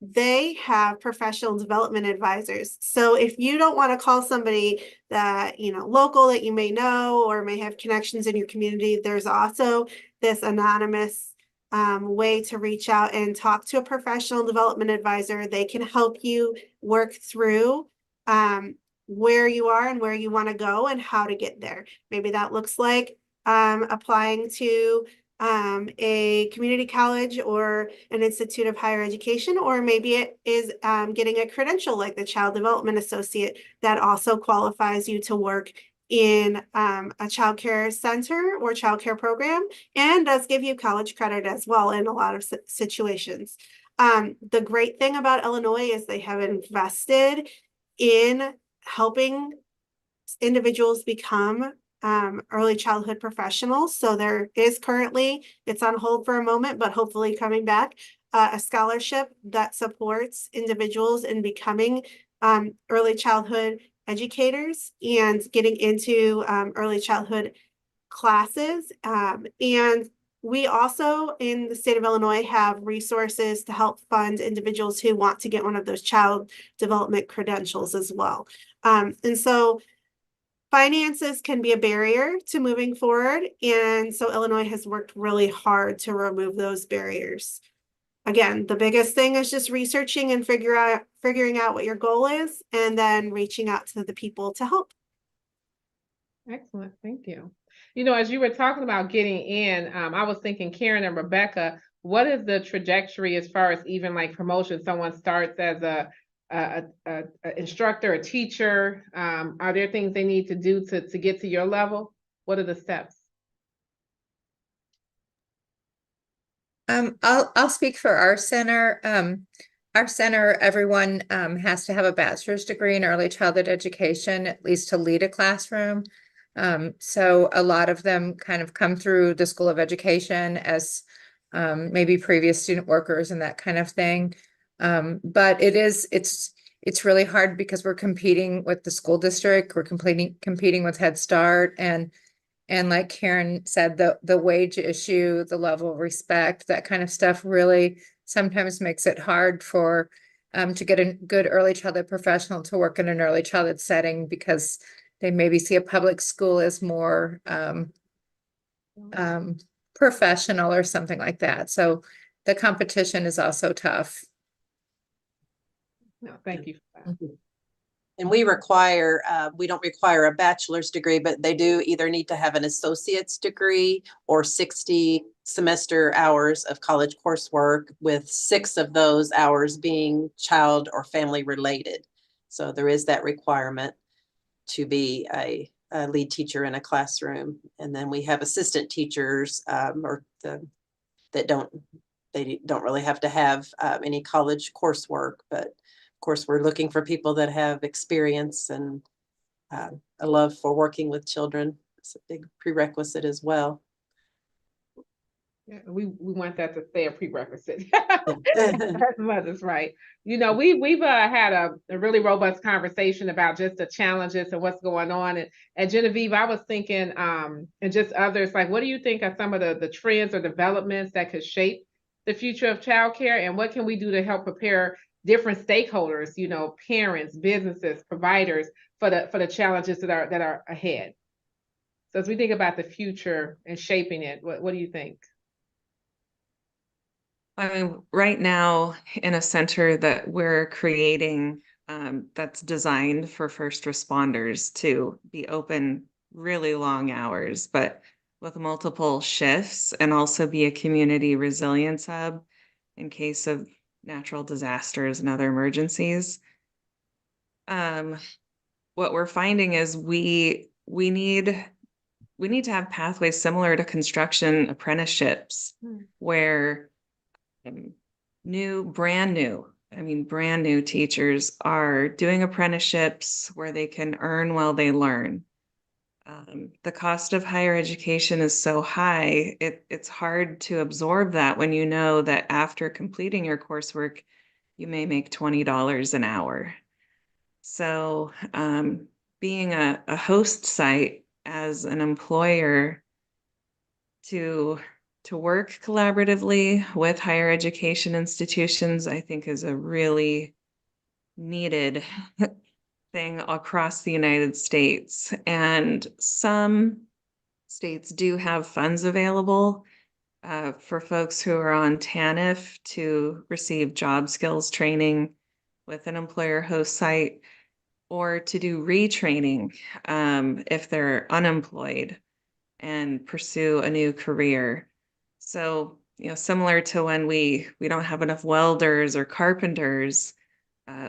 they have professional development advisors. So if you don't want to call somebody that, local that you may know or may have connections in your community, there's also this anonymous way to reach out and talk to a professional development advisor. They can help you work through where you are and where you want to go and how to get there. Maybe that looks like applying to a community college or an institute of higher education, or maybe it is getting a credential like the Child Development Associate that also qualifies you to work in a child care center or child care program, and does give you college credit as well in a lot of situations. The great thing about Illinois is they have invested in helping individuals become early childhood professionals. So there is currently, it's on hold for a moment, but hopefully coming back, a scholarship that supports individuals in becoming early childhood educators and getting into early childhood classes. And we also in the state of Illinois have resources to help fund individuals who want to get one of those child development credentials as well. And so finances can be a barrier to moving forward. And so Illinois has worked really hard to remove those barriers. Again, the biggest thing is just researching and figuring out what your goal is, and then reaching out to the people to help. Excellent, thank you. You know, as you were talking about getting in, I was thinking, Karen and Rebecca, what is the trajectory as far as even like promotion? Someone starts as a instructor, a teacher. Are there things they need to do to get to your level? What are the steps? I'll speak for our center. Our center, everyone has to have a bachelor's degree in early childhood education, at least to lead a classroom. So a lot of them kind of come through the School of Education as maybe previous student workers and that kind of thing. But it's really hard because we're competing with the school district, we're competing with Head Start, and like Karen said, the wage issue, the level of respect, that kind of stuff really sometimes makes it hard for to get a good early childhood professional to work in an early childhood setting, because they maybe see a public school as more professional or something like that. So the competition is also tough. No, thank you for that. And we don't require a bachelor's degree, but they do either need to have an associate's degree or 60 semester hours of college coursework, with 6 of those hours being child or family related. So there is that requirement to be a lead teacher in a classroom. And then we have assistant teachers that don't really have to have any college coursework, but of course, we're looking for people that have experience and a love for working with children. It's a big prerequisite as well. Yeah, we want that to stay a prerequisite. As mothers, right? You know, we've had a really robust conversation about just the challenges and what's going on. And Genevieve, I was thinking, and just others, like, what do you think are some of the trends or developments that could shape the future of childcare, and what can we do to help prepare different stakeholders, you know, parents, businesses, providers, for the challenges that are ahead? So as we think about the future and shaping it, what do you think? I mean, right now in a center that we're creating that's designed for first responders to be open really long hours, but with multiple shifts, and also be a community resilience hub in case of natural disasters and other emergencies. What we're finding is we need to have pathways similar to construction apprenticeships, where brand new teachers are doing apprenticeships where they can earn while they learn. The cost of higher education is so high, it's hard to absorb that when you know that after completing your coursework, you may make $20 an hour. So being a host site as an employer to work collaboratively with higher education institutions, I think, is a really needed thing across the United States. And some states do have funds available for folks who are on TANF to receive job skills training with an employer host site, or to do retraining if they're unemployed and pursue a new career. So, you know, similar to when we don't have enough welders or carpenters,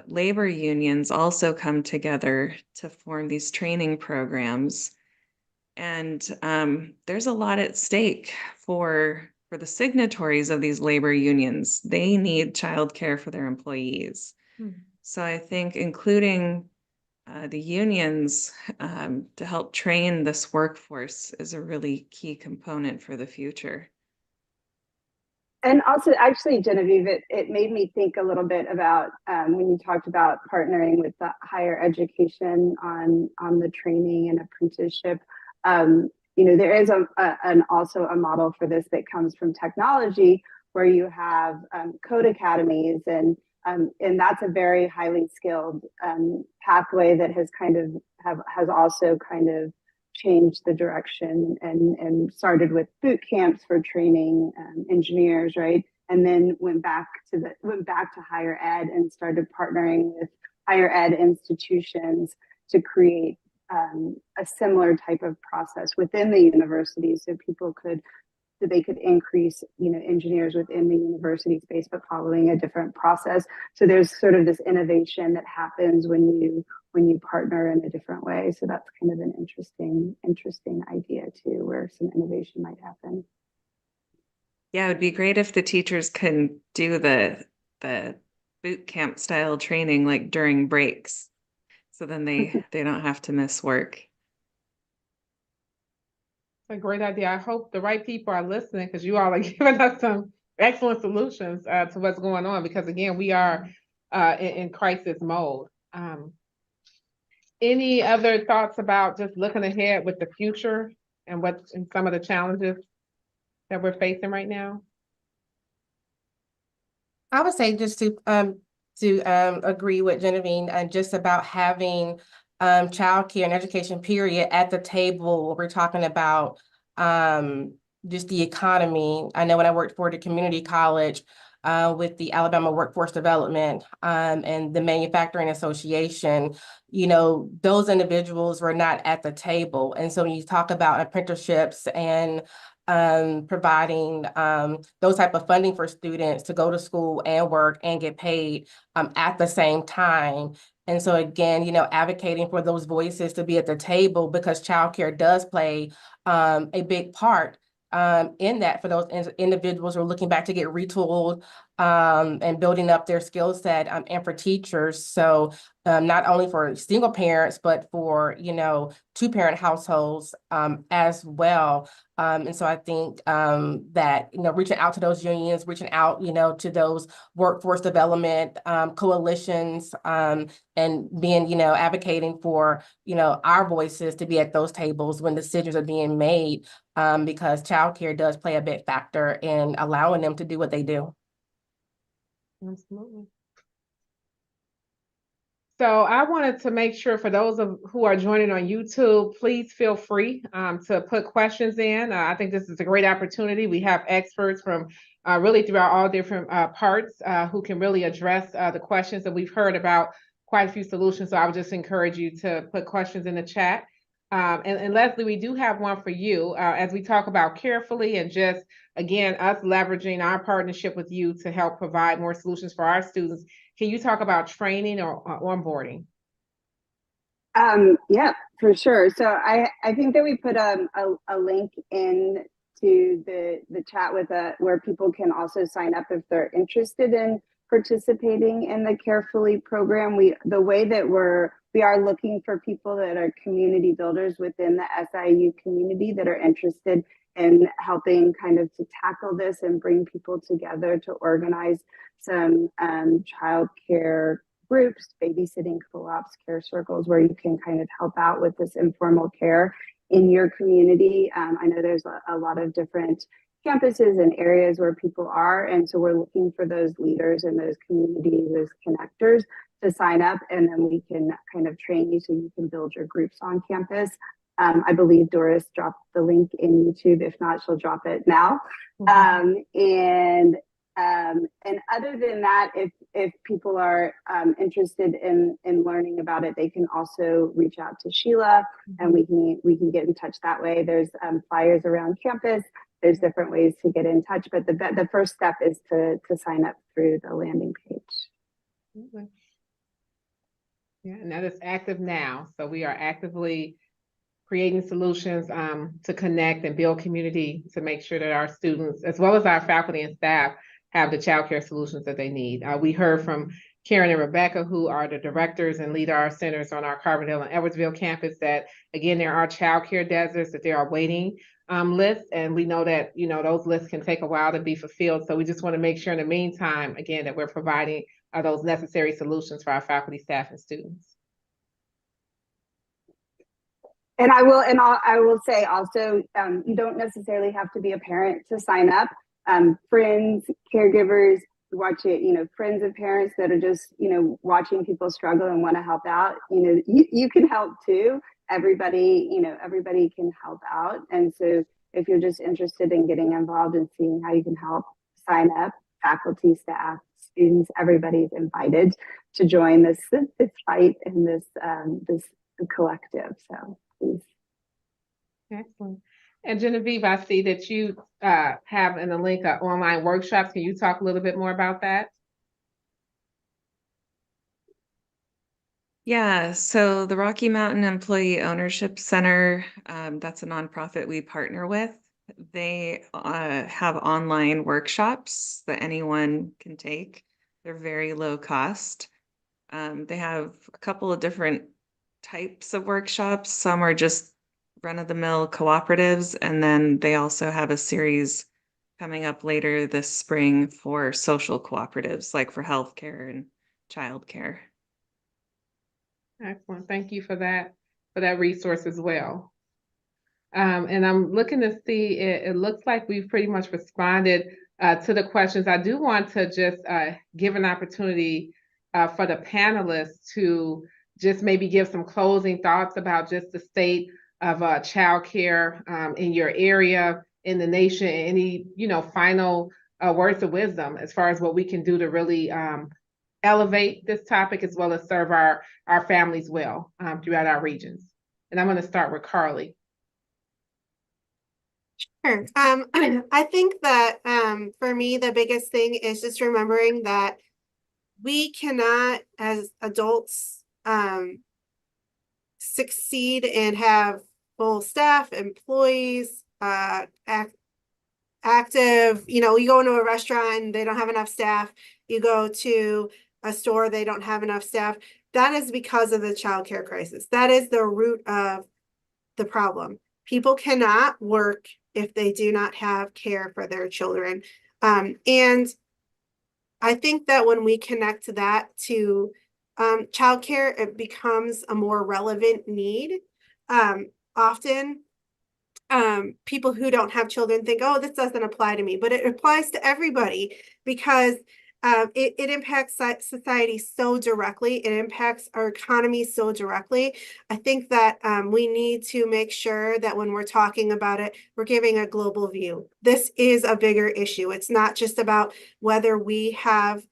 labor unions also come together to form these training programs. And there's a lot at stake for the signatories of these labor unions. They need childcare for their employees. So I think including the unions to help train this workforce is a really key component for the future. And also, actually, Genevieve, it made me think a little bit about when you talked about partnering with the higher education on the training and apprenticeship. You know, there is also a model for this that comes from technology, where you have code academies, and that's a very highly skilled pathway that has also kind of changed the direction and started with boot camps for training engineers, right? And then went back to higher ed and started partnering with higher ed institutions to create a similar type of process within the university, so they could increase, you know, engineers within the university space, but following a different process. So there's sort of this innovation that happens when you partner in a different way. So that's kind of an interesting idea too, where some innovation might happen. Yeah, it would be great if the teachers can do the boot camp style training like during breaks. So then they don't have to miss work. A great idea. I hope the right people are listening, because you all are giving us some excellent solutions to what's going on, because again, we are in crisis mode. Any other thoughts about just looking ahead with the future and some of the challenges that we're facing right now? I would say just to agree with Genevieve and just about having childcare and education period at the table. We're talking about just the economy. I know when I worked for the community college with the Alabama Workforce Development and the Manufacturing Association, you know, those individuals were not at the table. And so when you talk about apprenticeships and providing those type of funding for students to go to school and work and get paid at the same time. And so again, you know, advocating for those voices to be at the table, because childcare does play a big part in that for those individuals who are looking back to get retooled and building up their skill set and for teachers. So not only for single parents, but for, you know, two-parent households as well. And so I think that, you know, reaching out to those unions, reaching out, you know, to those workforce development coalitions and being, you know, advocating for, you know, our voices to be at those tables when decisions are being made, because childcare does play a big factor in allowing them to do what they do. Absolutely. So I wanted to make sure for those who are joining on YouTube, please feel free to put questions in. I think this is a great opportunity. We have experts from really throughout all different parts who can really address the questions that we've heard about quite a few solutions. So I would just encourage you to put questions in the chat. And Leslie, we do have one for you as we talk about carefully and just, again, us leveraging our partnership with you to help provide more solutions for our students. Can you talk about training or onboarding? Yeah, for sure. So I think that we put a link in to the chat with where people can also sign up if they're interested in participating in the Carefully program. The way that we are looking for people that are community builders within the SIU community that are interested in helping kind of to tackle this and bring people together to organize some childcare groups, babysitting co-ops, care circles, where you can kind of help out with this informal care in your community. I know there's a lot of different campuses and areas where people are, and so we're looking for those leaders and those communities, those connectors to sign up, and then we can kind of train you so you can build your groups on campus. I believe Doris dropped the link in YouTube. If not, she'll drop it now. And other than that, if people are interested in learning about it, they can also reach out to Sheila, and we can get in touch that way. There's flyers around campus. There's different ways to get in touch, but the first step is to sign up through the landing page. Okay. Yeah, and that is active now. So we are actively creating solutions to connect and build community to make sure that our students, as well as our faculty and staff, have the childcare solutions that they need. We heard from Karen and Rebecca, who are the directors and lead our centers on our Carbondale and Edwardsville campus, that again, there are childcare deserts, that there are waiting lists, and we know that, you know, those lists can take a while to be fulfilled. So we just want to make sure in the meantime, again, that we're providing those necessary solutions for our faculty, staff, and students. And I will say also, you don't necessarily have to be a parent to sign up. Friends, caregivers, watch it, you know, friends of parents that are just, you know, watching people struggle and want to help out, you know, you can help too. Everybody, you know, everybody can help out. And so if you're just interested in getting involved and seeing how you can help, sign up. Faculty, staff, students, everybody's invited to join this fight and this collective. So please. Excellent. And Genevieve, I see that you have in the link online workshops. Can you talk a little bit more about that? Yeah, so the Rocky Mountain Employee Ownership Center, that's a nonprofit we partner with. They have online workshops that anyone can take. They're very low cost. They have a couple of different types of workshops. Some are just run-of-the-mill cooperatives, and then they also have a series coming up later this spring for social cooperatives, like for healthcare and childcare. Excellent. Thank you for that resource as well. And I'm looking to see, it looks like we've pretty much responded to the questions. I do want to just give an opportunity for the panelists to just maybe give some closing thoughts about just the state of childcare in your area, in the nation, any, you know, final words of wisdom as far as what we can do to really elevate this topic as well as serve our families well throughout our regions. And I'm going to start with Carly. Sure. I think that for me, the biggest thing is just remembering that we cannot, as adults, succeed and have full staff, employees, active, you know, you go into a restaurant and they don't have enough staff. You go to a store, they don't have enough staff. That is because of the childcare crisis. That is the root of the problem. People cannot work if they do not have care for their children. And I think that when we connect that to childcare, it becomes a more relevant need. Often, people who don't have children think, oh, this doesn't apply to me, but it applies to everybody because it impacts society so directly. It impacts our economy so directly. I think that we need to make sure that when we're talking about it, we're giving a global view. This is a bigger issue. It's not just about whether we have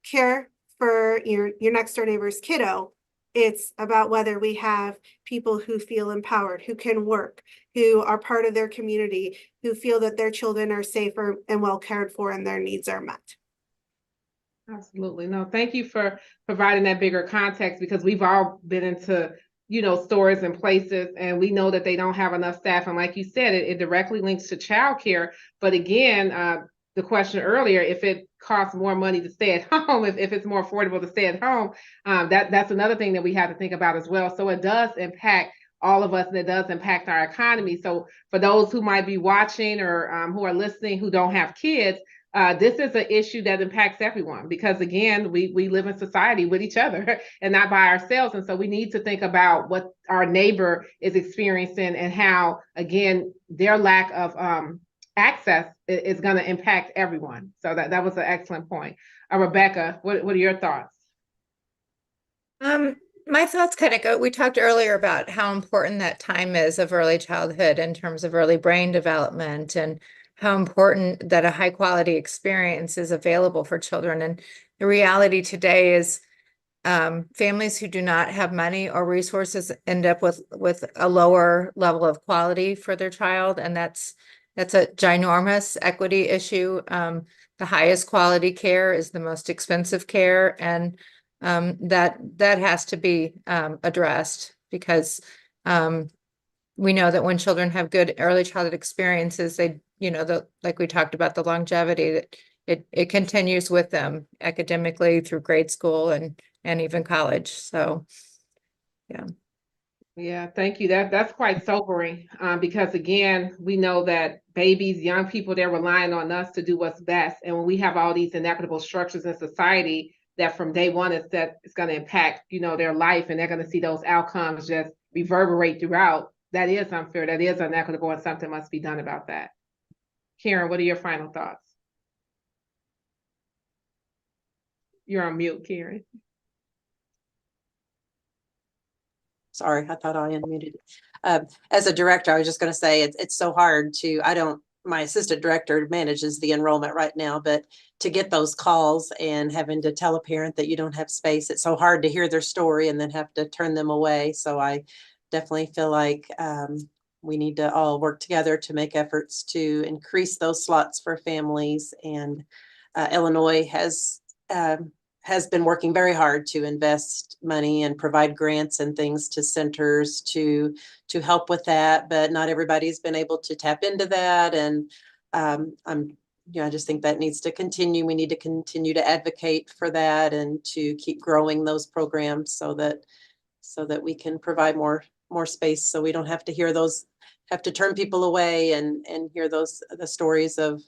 care for your next door neighbor's kiddo. It's about whether we have people who feel empowered, who can work, who are part of their community, who feel that their children are safer and well cared for and their needs are met. Absolutely. No, thank you for providing that bigger context, because we've all been into, you know, stores and places, and we know that they don't have enough staff. And like you said, it directly links to childcare. But again, the question earlier, if it costs more money to stay at home, if it's more affordable to stay at home, that's another thing that we have to think about as well. So it does impact all of us, and it does impact our economy. So for those who might be watching or who are listening who don't have kids, this is an issue that impacts everyone, because again, we live in society with each other and not by ourselves. And so we need to think about what our neighbor is experiencing and how, again, their lack of access is going to impact everyone. So that was an excellent point. Rebecca, what are your thoughts? My thoughts kind of go, we talked earlier about how important that time is of early childhood in terms of early brain development, and how important that a high quality experience is available for children. And the reality today is families who do not have money or resources end up with a lower level of quality for their child. And that's a ginormous equity issue. The highest quality care is the most expensive care. And that has to be addressed, because we know that when children have good early childhood experiences, they, you know, like we talked about the longevity, that it continues with them academically through grade school and even college. So, yeah. Yeah, thank you. That's quite sobering, because again, we know that babies, young people, they're relying on us to do what's best. And when we have all these inequitable structures in society, that from day one is that it's going to impact, their life, and they're going to see those outcomes just reverberate throughout. That is unfair. That is inequitable, and something must be done about that. Karen, what are your final thoughts? You're on mute, Karen. Sorry, I thought I unmuted. As a director, I was just going to say it's so hard to, my assistant director manages the enrollment right now, but to get those calls and having to tell a parent that you don't have space, it's so hard to hear their story and then have to turn them away. So I definitely feel like we need to all work together to make efforts to increase those slots for families. And Illinois has been working very hard to invest money and provide grants and things to centers to help with that, but not everybody's been able to tap into that. And I just think that needs to continue. We need to continue to advocate for that and to keep growing those programs so that we can provide more space, so we don't have to turn people away and hear the stories of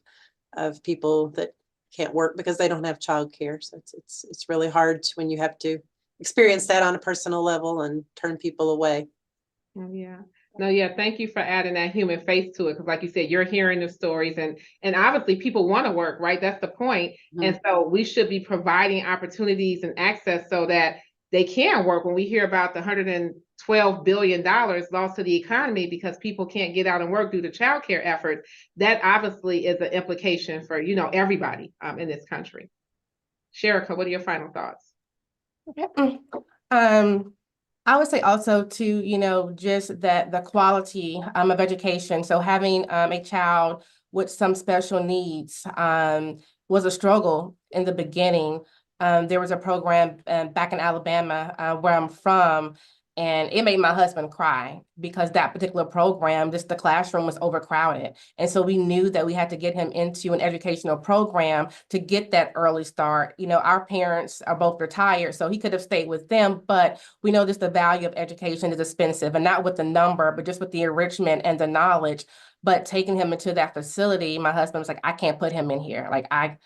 people that can't work because they don't have childcare. So it's really hard when you have to experience that on a personal level and turn people away. Oh, yeah. No, yeah, thank you for adding that human face to it. Because like you said, you're hearing the stories, and obviously people want to work, right? That's the point. And so we should be providing opportunities and access so that they can work. When we hear about the $112 billion lost to the economy because people can't get out and work due to childcare efforts, that obviously is an implication for, everybody in this country. Sherika, what are your final thoughts? I would say also to, just that the quality of education. So having a child with some special needs was a struggle in the beginning. There was a program back in Alabama where I'm from, and it made my husband cry because that particular program, the classroom was overcrowded. And so we knew that we had to get him into an educational program to get that early start. Our parents are both retired, so he could have stayed with them, but we know just the value of education is expensive, and not with the number, but just with the enrichment and the knowledge. But taking him into that facility, my husband was like, I can't put him in here. Like, I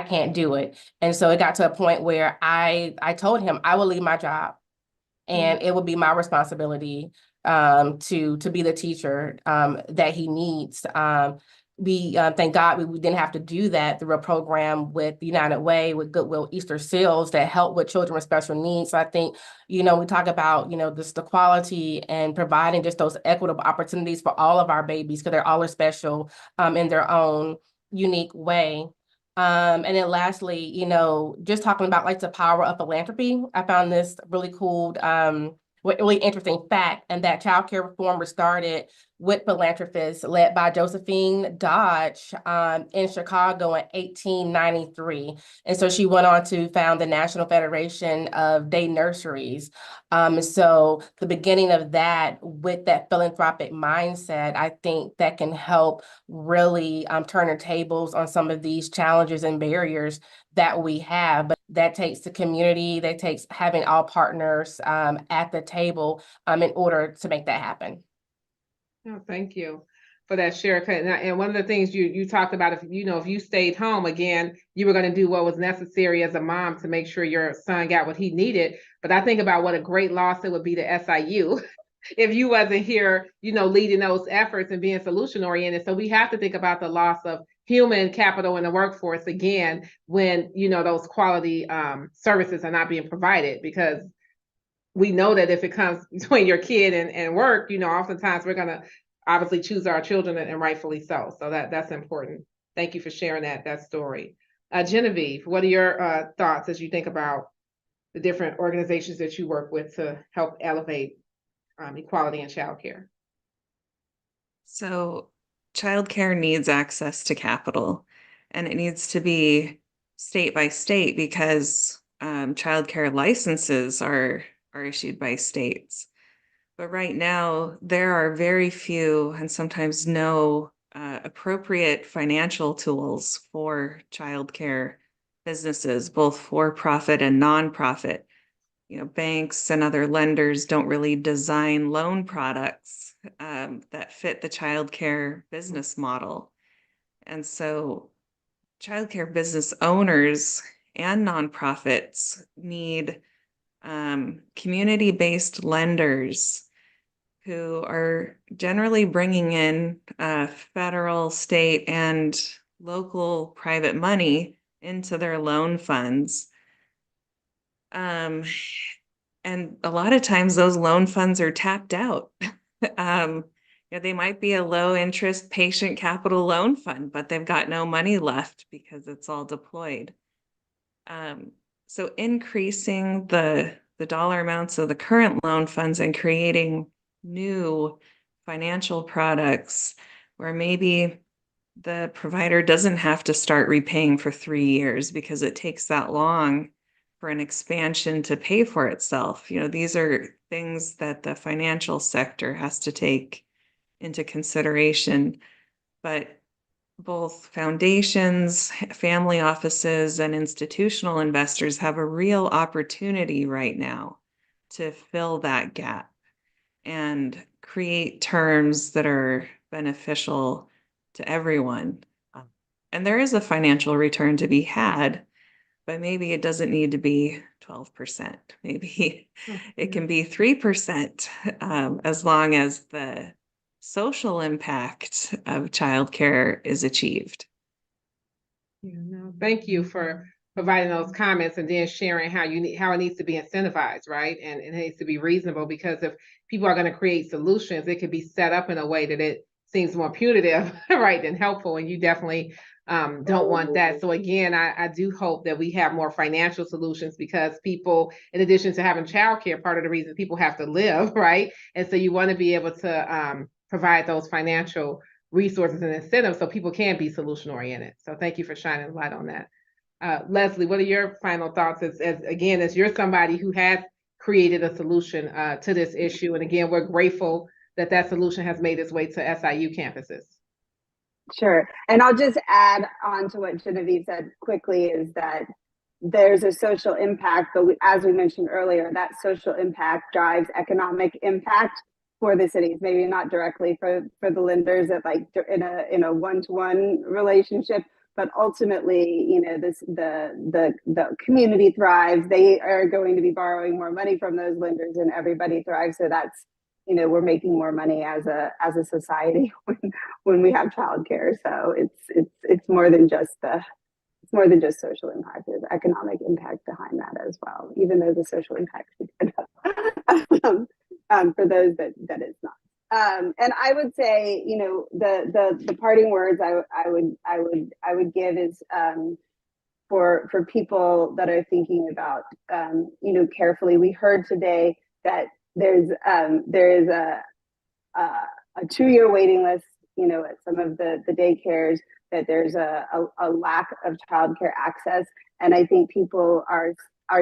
can't do it. And so it got to a point where I told him I will leave my job, and it would be my responsibility to be the teacher that he needs. We thank God we didn't have to do that through a program with United Way, with Goodwill Easter Seals that help with children with special needs. So I think, we talk about, just the quality and providing just those equitable opportunities for all of our babies, because they're all special in their own unique way. And then lastly, just talking about like the power of philanthropy. I found this really cool, really interesting fact, and that childcare reform was started with philanthropists led by Josephine Dodge in Chicago in 1893. And so she went on to found the National Federation of Day Nurseries. So the beginning of that, with that philanthropic mindset, I think that can help really turn the tables on some of these challenges and barriers that we have. But that takes the community, that takes having all partners at the table in order to make that happen. Oh, thank you for that, Sherika. And one of the things you talked about, if you stayed home, again, you were going to do what was necessary as a mom to make sure your son got what he needed. But I think about what a great loss it would be to SIU if you wasn't here, leading those efforts and being solution oriented. So we have to think about the loss of human capital in the workforce again when those quality services are not being provided, because we know that if it comes between your kid and work, oftentimes we're going to obviously choose our children, and rightfully so. So that's important. Thank you for sharing that story. Genevieve, what are your thoughts as you think about the different organizations that you work with to help elevate equality in childcare? So childcare needs access to capital, and it needs to be state by state, because childcare licenses are issued by states. But right now, there are very few and sometimes no appropriate financial tools for childcare businesses, both for profit and nonprofit. You know, banks and other lenders don't really design loan products that fit the childcare business model. And so childcare business owners and nonprofits need community-based lenders who are generally bringing in federal, state, and local private money into their loan funds. And a lot of times those loan funds are tapped out. They might be a low interest patient capital loan fund, but they've got no money left because it's all deployed. So increasing the dollar amounts of the current loan funds and creating new financial products where maybe the provider doesn't have to start repaying for 3 years because it takes that long for an expansion to pay for itself. These are things that the financial sector has to take into consideration, but both foundations, family offices, and institutional investors have a real opportunity right now to fill that gap and create terms that are beneficial to everyone. And there is a financial return to be had, but maybe it doesn't need to be 12%. Maybe it can be 3%, as long as the social impact of childcare is achieved. Thank you for providing those comments and then sharing how it needs to be incentivized, right? And it needs to be reasonable, because if people are going to create solutions, it could be set up in a way that it seems more punitive, right, than helpful. And you definitely don't want that. So again, I do hope that we have more financial solutions, because people, in addition to having childcare, part of the reason people have to live, right? And so you want to be able to provide those financial resources and incentives so people can be solution oriented. So thank you for shining a light on that. Leslie, what are your final thoughts as you're somebody who has created a solution to this issue? And again, we're grateful that solution has made its way to SIU campuses. Sure. And I'll just add on to what Genevieve said quickly, is that there's a social impact, but as we mentioned earlier, that social impact drives economic impact for the cities, maybe not directly for the lenders that in a one-to-one relationship, but ultimately, the community thrives. They are going to be borrowing more money from those lenders, and everybody thrives. So that's, we're making more money as a society when we have childcare. So it's more than just social impact. There's economic impact behind that as well, even though the social impact for those that it's not. And I would say, the parting words I would give is for people that are thinking about carefully. We heard today that there is a 2-year waiting list, at some of the daycares, that there's a lack of childcare access, and I think people are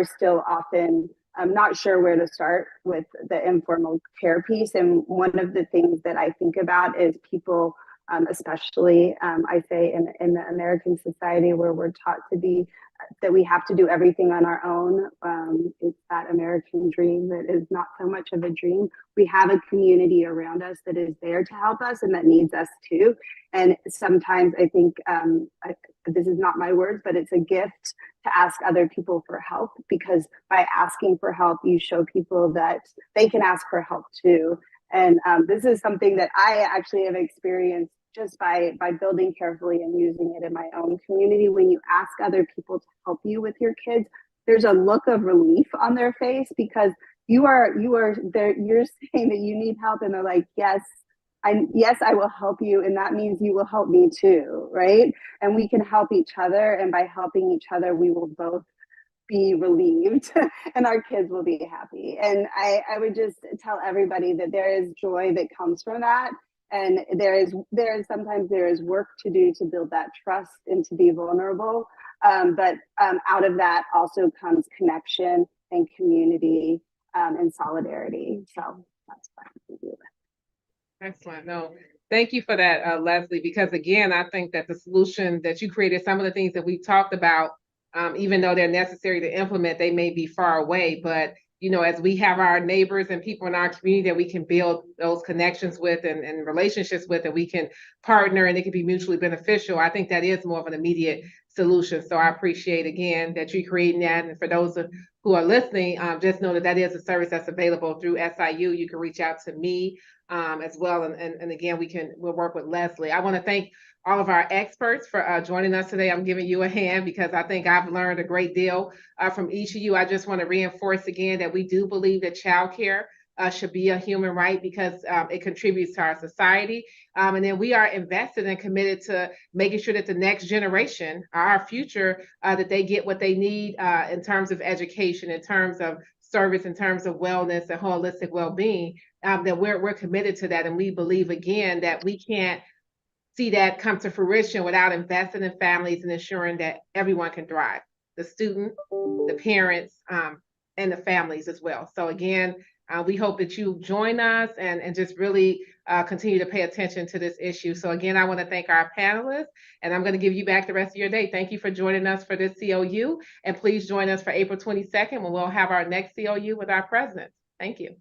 still often not sure where to start with the informal care piece. And one of the things that I think about is people, especially I say in the American society, where we're taught that we have to do everything on our own. It's that American dream that is not so much of a dream. We have a community around us that is there to help us and that needs us too. And sometimes I think, this is not my words, but it's a gift to ask other people for help, because by asking for help, you show people that they can ask for help too. And this is something that I actually have experienced just by building carefully and using it in my own community. When you ask other people to help you with your kids, there's a look of relief on their face, because you're saying that you need help, and they're like, yes, I will help you, and that means you will help me too, right? And we can help each other, and by helping each other, we will both be relieved and our kids will be happy. And I would just tell everybody that there is joy that comes from that. And there is sometimes work to do to build that trust and to be vulnerable. But out of that also comes connection and community and solidarity. So that's what I would do. Excellent. No, Thank you for that, Leslie, because again, I think that the solution that you created, some of the things that we've talked about, even though they're necessary to implement, they may be far away. But, you know, as we have our neighbors and people in our community that we can build those connections with and relationships with, and we can partner and it can be mutually beneficial, I think that is more of an immediate solution. So I appreciate again that you're creating that. And for those who are listening, just know that that is a service that's available through SIU. You can reach out to me as well. And again, we'll work with Leslie. I want to thank all of our experts for joining us today. I'm giving you a hand because I think I've learned a great deal from each of you. I just want to reinforce again that we do believe that childcare should be a human right because it contributes to our society. And then we are invested and committed to making sure that the next generation, our future, that they get what they need in terms of education, in terms of service, in terms of wellness and holistic well-being, that we're committed to that. And we believe again that we can't see that come to fruition without investing in families and ensuring that everyone can thrive, the student, the parents, and the families as well. So again, we hope that you join us and just really continue to pay attention to this issue. So again, I want to thank our panelists, and I'm going to give you back the rest of your day. Thank you for joining us for this COU, and please join us for April 22nd when we'll have our next COU with our president. Thank you.